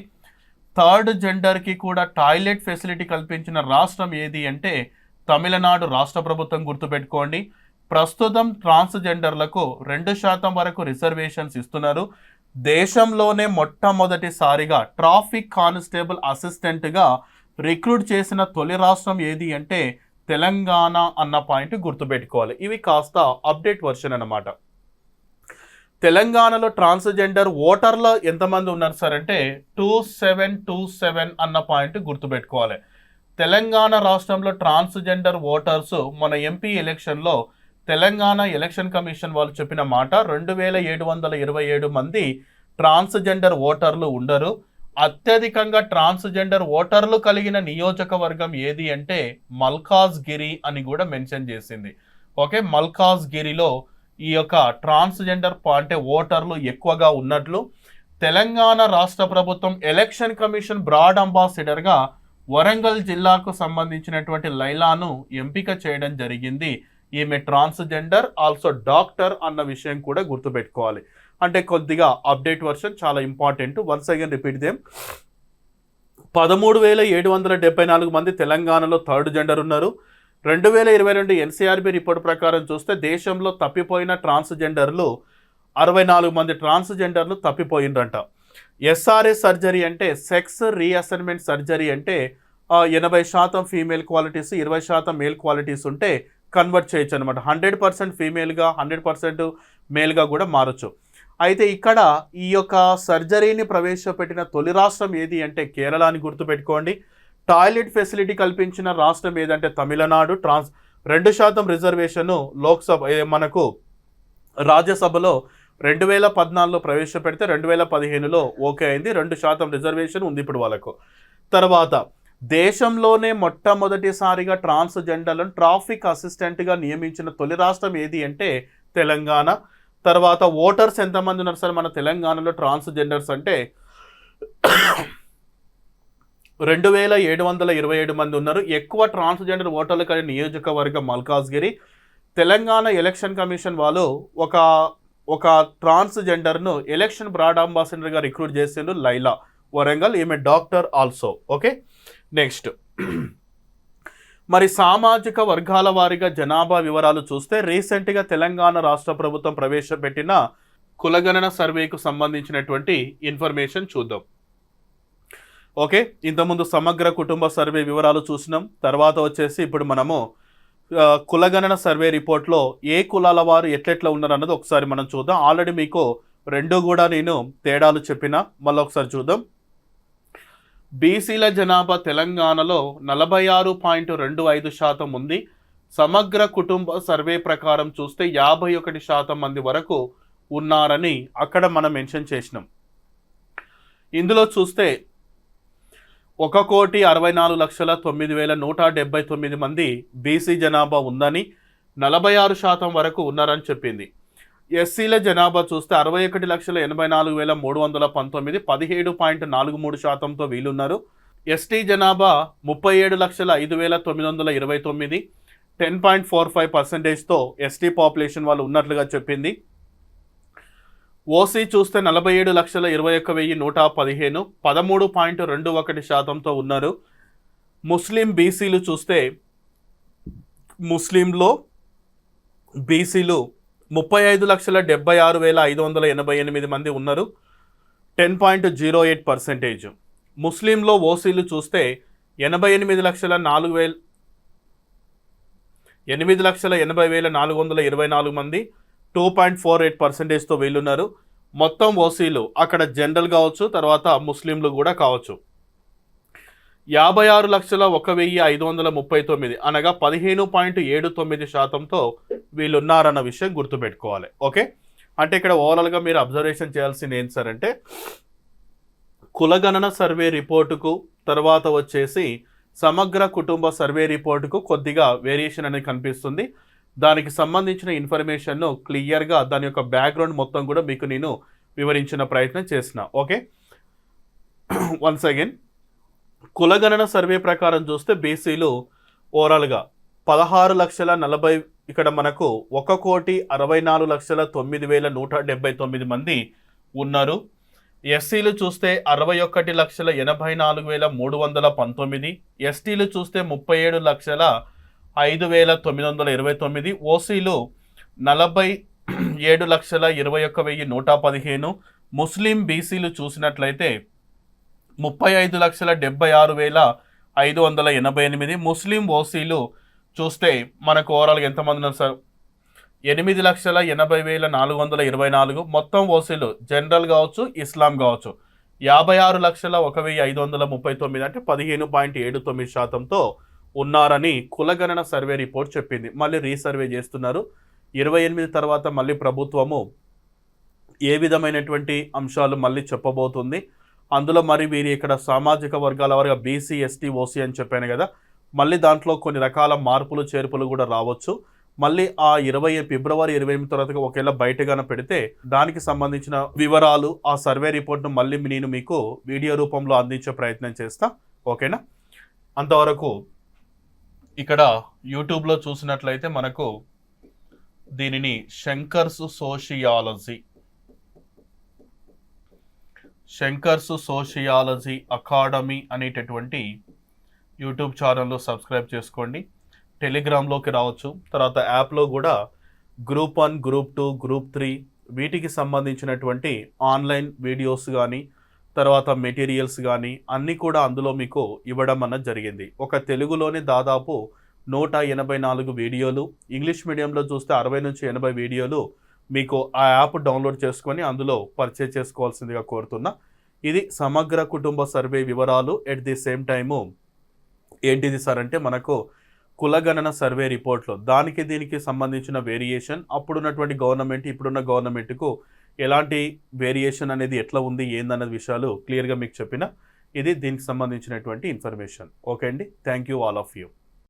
Speaker 1: థర్డ్ జెండర్కి కూడా టాయిలెట్ ఫెసిలిటీ కల్పించిన రాష్ట్రం ఏది అంటే తమిళనాడు రాష్ట్ర ప్రభుత్వం, గుర్తుపెట్టుకోండి. ప్రస్తుతం ట్రాన్స్జెండర్లకు 2% వరకు రిజర్వేషన్స్ ఇస్తున్నారు. దేశంలోనే మొట్టమొదటిసారిగా ట్రాఫిక్ కానిస్టేబుల్ అసిస్టెంట్గా రిక్రూట్ చేసిన తొలి రాష్ట్రం ఏది అంటే తెలంగాణ అన్న పాయింట్ గుర్తుపెట్టుకోవాలి. ఇవి కాస్త అప్డేట్ వర్షన్ అన్నమాట. తెలంగాణలో ట్రాన్స్జెండర్ ఓటర్లు ఎంతమంది ఉన్నారు సార్ అంటే 2727 అన్న పాయింట్ గుర్తుపెట్టుకోవాలి. తెలంగాణ రాష్ట్రంలో ట్రాన్స్జెండర్ ఓటర్స్ మన ఎంపీ ఎలక్షన్లో తెలంగాణ ఎలక్షన్ కమిషన్ వాళ్ళు చెప్పిన మాట 2,727 మంది ట్రాన్స్జెండర్ ఓటర్లు ఉండరు. అత్యధికంగా ట్రాన్స్జెండర్ ఓటర్లు కలిగిన నియోజకవర్గం ఏది అంటే మల్కాజ్గిరి అని కూడా మెన్షన్ చేసింది. ఓకే, మల్కాజ్గిరిలో ఈ యొక్క ట్రాన్స్జెండర్ అంటే ఓటర్లు ఎక్కువగా ఉన్నట్లు. తెలంగాణ రాష్ట్ర ప్రభుత్వం ఎలక్షన్ కమిషన్ బ్రాడ్ అంబాసిడర్గా వరంగల్ జిల్లాకు సంబంధించినటువంటి లైలాను ఎంపిక చేయడం జరిగింది. ఈమె ట్రాన్స్జెండర్, ఆల్సో డాక్టర్ అన్న విషయం కూడా గుర్తుపెట్టుకోవాలి. అంటే కొద్దిగా అప్డేట్ వర్షన్ చాలా important. Once again repeat them. 13,774 మంది తెలంగాణలో థర్డ్ జెండర్ ఉన్నారు. 2022 ఎన్సీఆర్బీ రిపోర్ట్ ప్రకారం చూస్తే దేశంలో తప్పిపోయిన ట్రాన్స్జెండర్లు 64 మంది ట్రాన్స్జెండర్లు తప్పిపోయిందంట. ఎస్ఆర్ఎస్ సర్జరీ అంటే సెక్స్ రీఅసైన్మెంట్ సర్జరీ అంటే 80% ఫీమేల్ క్వాలిటీస్, 20% మేల్ క్వాలిటీస్ ఉంటే కన్వర్ట్ చేయొచ్చు అనమాట. 100% ఫీమేల్గా 100% మేల్గా కూడా మారచ్చు. అయితే ఇక్కడ ఈ యొక్క సర్జరీని ప్రవేశపెట్టిన తొలి రాష్ట్రం ఏది అంటే కేరళ అని గుర్తుపెట్టుకోండి. టాయిలెట్ ఫెసిలిటీ కల్పించిన రాష్ట్రం ఏదంటే తమిళనాడు. 2% రిజర్వేషను లోక్సభ మనకు రాజ్యసభలో 2014లో ప్రవేశపెడితే 2015లో ఓకే అయింది. 2% రిజర్వేషన్ ఉంది ఇప్పుడు వాళ్ళకు. తర్వాత దేశంలోనే మొట్టమొదటిసారిగా ట్రాన్స్జెండర్లను ట్రాఫిక్ అసిస్టెంట్గా నియమించిన తొలి రాష్ట్రం ఏది అంటే తెలంగాణ. తర్వాత ఓటర్స్ ఎంతమంది ఉన్నారు సార్ మన తెలంగాణలో ట్రాన్స్జెండర్స్ అంటే 2,727 మంది ఉన్నారు. ఎక్కువ ట్రాన్స్జెండర్ ఓటర్లు కలిగిన నియోజకవర్గం మల్కాజ్గిరి. తెలంగాణ ఎలక్షన్ కమిషన్ వాళ్ళు ఒక ట్రాన్స్జెండర్ను ఎలక్షన్ బ్రాడ్ అంబాసిడర్గా రిక్రూట్ చేసిండ్రు, లైలా, వరంగల్. ఈమె డాక్టర్ ఆల్సో. ఓకే, నెక్స్ట్ మరి సామాజిక వర్గాల వారీగా జనాభా వివరాలు చూస్తే రీసెంట్గా తెలంగాణ రాష్ట్ర ప్రభుత్వం ప్రవేశపెట్టిన కులగణన సర్వేకు సంబంధించినటువంటి ఇన్ఫర్మేషన్ చూద్దాం. ఓకే, ఇంతకుముందు సమగ్ర కుటుంబ సర్వే వివరాలు చూసినాం. తర్వాత వచ్చేసి ఇప్పుడు మనము కులగణన సర్వే రిపోర్ట్లో ఏ కులాల వారు ఎట్లెట్లా ఉన్నారు అన్నది ఒకసారి మనం చూద్దాం. ఆల్రెడీ మీకు రెండు కూడా నేను తేడాలు చెప్పిన, మళ్ళీ ఒకసారి చూద్దాం. బీసీల జనాభా తెలంగాణలో 46.25% ఉంది. సమగ్ర కుటుంబ సర్వే ప్రకారం చూస్తే 51% మంది వరకు ఉన్నారని అక్కడ మనం మెన్షన్ చేసినాం. ఇందులో చూస్తే 1,64,09,179 మంది బీసీ జనాభా ఉందని, 46% వరకు ఉన్నారని చెప్పింది. ఎస్సీల జనాభా చూస్తే 61,84,319, 17.43%తో వీలున్నారు. ఎస్టీ జనాభా 37,05,929, 10.45%తో ఎస్టీ పాపులేషన్ వాళ్ళు ఉన్నట్లుగా చెప్పింది. ఓసీ చూస్తే 47,21,115, 13.21%తో ఉన్నారు. ముస్లిం బీసీలు చూస్తే ముస్లింలో బీసీలు 35,76,588 మంది ఉన్నారు, 10.08%. ముస్లింలో ఓసీలు చూస్తే 8,80,424 మంది, 2.48%తో వీళ్ళున్నారు. మొత్తం ఓసీలు అక్కడ జనరల్ కావచ్చు, తర్వాత ముస్లింలు కూడా కావచ్చు. 56,01,539 అనగా 15.79%తో వీళ్ళున్నారన్న విషయం గుర్తుపెట్టుకోవాలి. ఓకే, అంటే ఇక్కడ ఓవరాల్గా మీరు అబ్జర్వేషన్ చేయాల్సింది ఏంటి సార్ అంటే కులగణన సర్వే రిపోర్టుకు తర్వాత వచ్చేసి సమగ్ర కుటుంబ సర్వే రిపోర్టుకు కొద్దిగా వేరియేషన్ అనేది కనిపిస్తుంది. దానికి సంబంధించిన ఇన్ఫర్మేషన్ను క్లియర్గా దాని యొక్క బ్యాక్గ్రౌండ్ మొత్తం కూడా మీకు నేను వివరించిన ప్రయత్నం చేసిన. ఓకే, వన్స్ అగైన్ కులగణన సర్వే ప్రకారం చూస్తే బీసీలు ఓవరాల్గా 16,40,000 ఇక్కడ మనకు 1,64,09,179 మంది ఉన్నారు. ఎస్సీలు చూస్తే 61,84,319, ఎస్టీలు చూస్తే 37,05,929, ఓసీలు 47,21,115, ముస్లిం బీసీలు చూసినట్లయితే 35,76,588, ముస్లిం ఓసీలు చూస్తే మనకు ఓవరాల్గా ఎంతమంది ఉన్నారు సార్ 8,80,424, మొత్తం ఓసీలు జనరల్ కావచ్చు, ఇస్లాం కావచ్చు 56,01,539 అంటే 15.79%తో ఉన్నారని కులగణన సర్వే రిపోర్ట్ చెప్పింది. మళ్ళీ రీసర్వే చేస్తున్నారు. 28 తర్వాత మళ్ళీ ప్రభుత్వము ఏ విధమైనటువంటి అంశాలు మళ్ళీ చెప్పబోతుంది. అందులో మరి వీరి ఇక్కడ సామాజిక వర్గాల వారిగా బీసీ, ఎస్టీ, ఓసీ అని చెప్పాను కదా, మళ్ళీ దాంట్లో కొన్ని రకాల మార్పులు చేర్పులు కూడా రావచ్చు. మళ్ళీ ఆ ఫిబ్రవరి 28 తర్వాత ఒకవేళ బయటగాన పెడితే దానికి సంబంధించిన వివరాలు ఆ సర్వే రిపోర్ట్ను మళ్ళీ నేను మీకు వీడియో రూపంలో అందించే ప్రయత్నం చేస్తా. ఓకేనా? అంతవరకు ఇక్కడ యూట్యూబ్లో చూసినట్లయితే మనకు దీనిని శంకర్స్ సోషియాలజీ అకాడమీ అనేటటువంటి యూట్యూబ్ ఛానల్లో సబ్స్క్రైబ్ చేసుకోండి. టెలిగ్రామ్లోకి రావచ్చు. తర్వాత యాప్లో కూడా గ్రూప్ 1, గ్రూప్ 2, గ్రూప్ 3 వీటికి సంబంధించినటువంటి ఆన్లైన్ వీడియోస్ కానీ తర్వాత మెటీరియల్స్ కానీ అన్నీ కూడా అందులో మీకు ఇవ్వడం అన్నది జరిగింది. ఒక తెలుగులోనే దాదాపు 184 వీడియోలు, ఇంగ్లీష్ మీడియంలో చూస్తే 60 నుంచి 80 వీడియోలు మీకు ఆ యాప్ డౌన్లోడ్ చేసుకొని అందులో పర్చేజ్ చేసుకోవాల్సిందిగా కోరుతున్నా. ఇది సమగ్ర కుటుంబ సర్వే వివరాలు. ఎట్ ది సేమ్ టైము ఏంటిది సార్ అంటే మనకు కులగణన సర్వే రిపోర్ట్లో దానికి దీనికి సంబంధించిన వేరియేషన్, అప్పుడున్నటువంటి గవర్నమెంట్ ఇప్పుడున్న గవర్నమెంట్కు ఎలాంటి వేరియేషన్ అనేది ఎట్లా ఉంది ఏందన్నది విషయాలు క్లియర్గా మీకు చెప్పిన ఇది దీనికి సంబంధించినటువంటి ఇన్ఫర్మేషన్. ఓకే అండి, thank you all of you.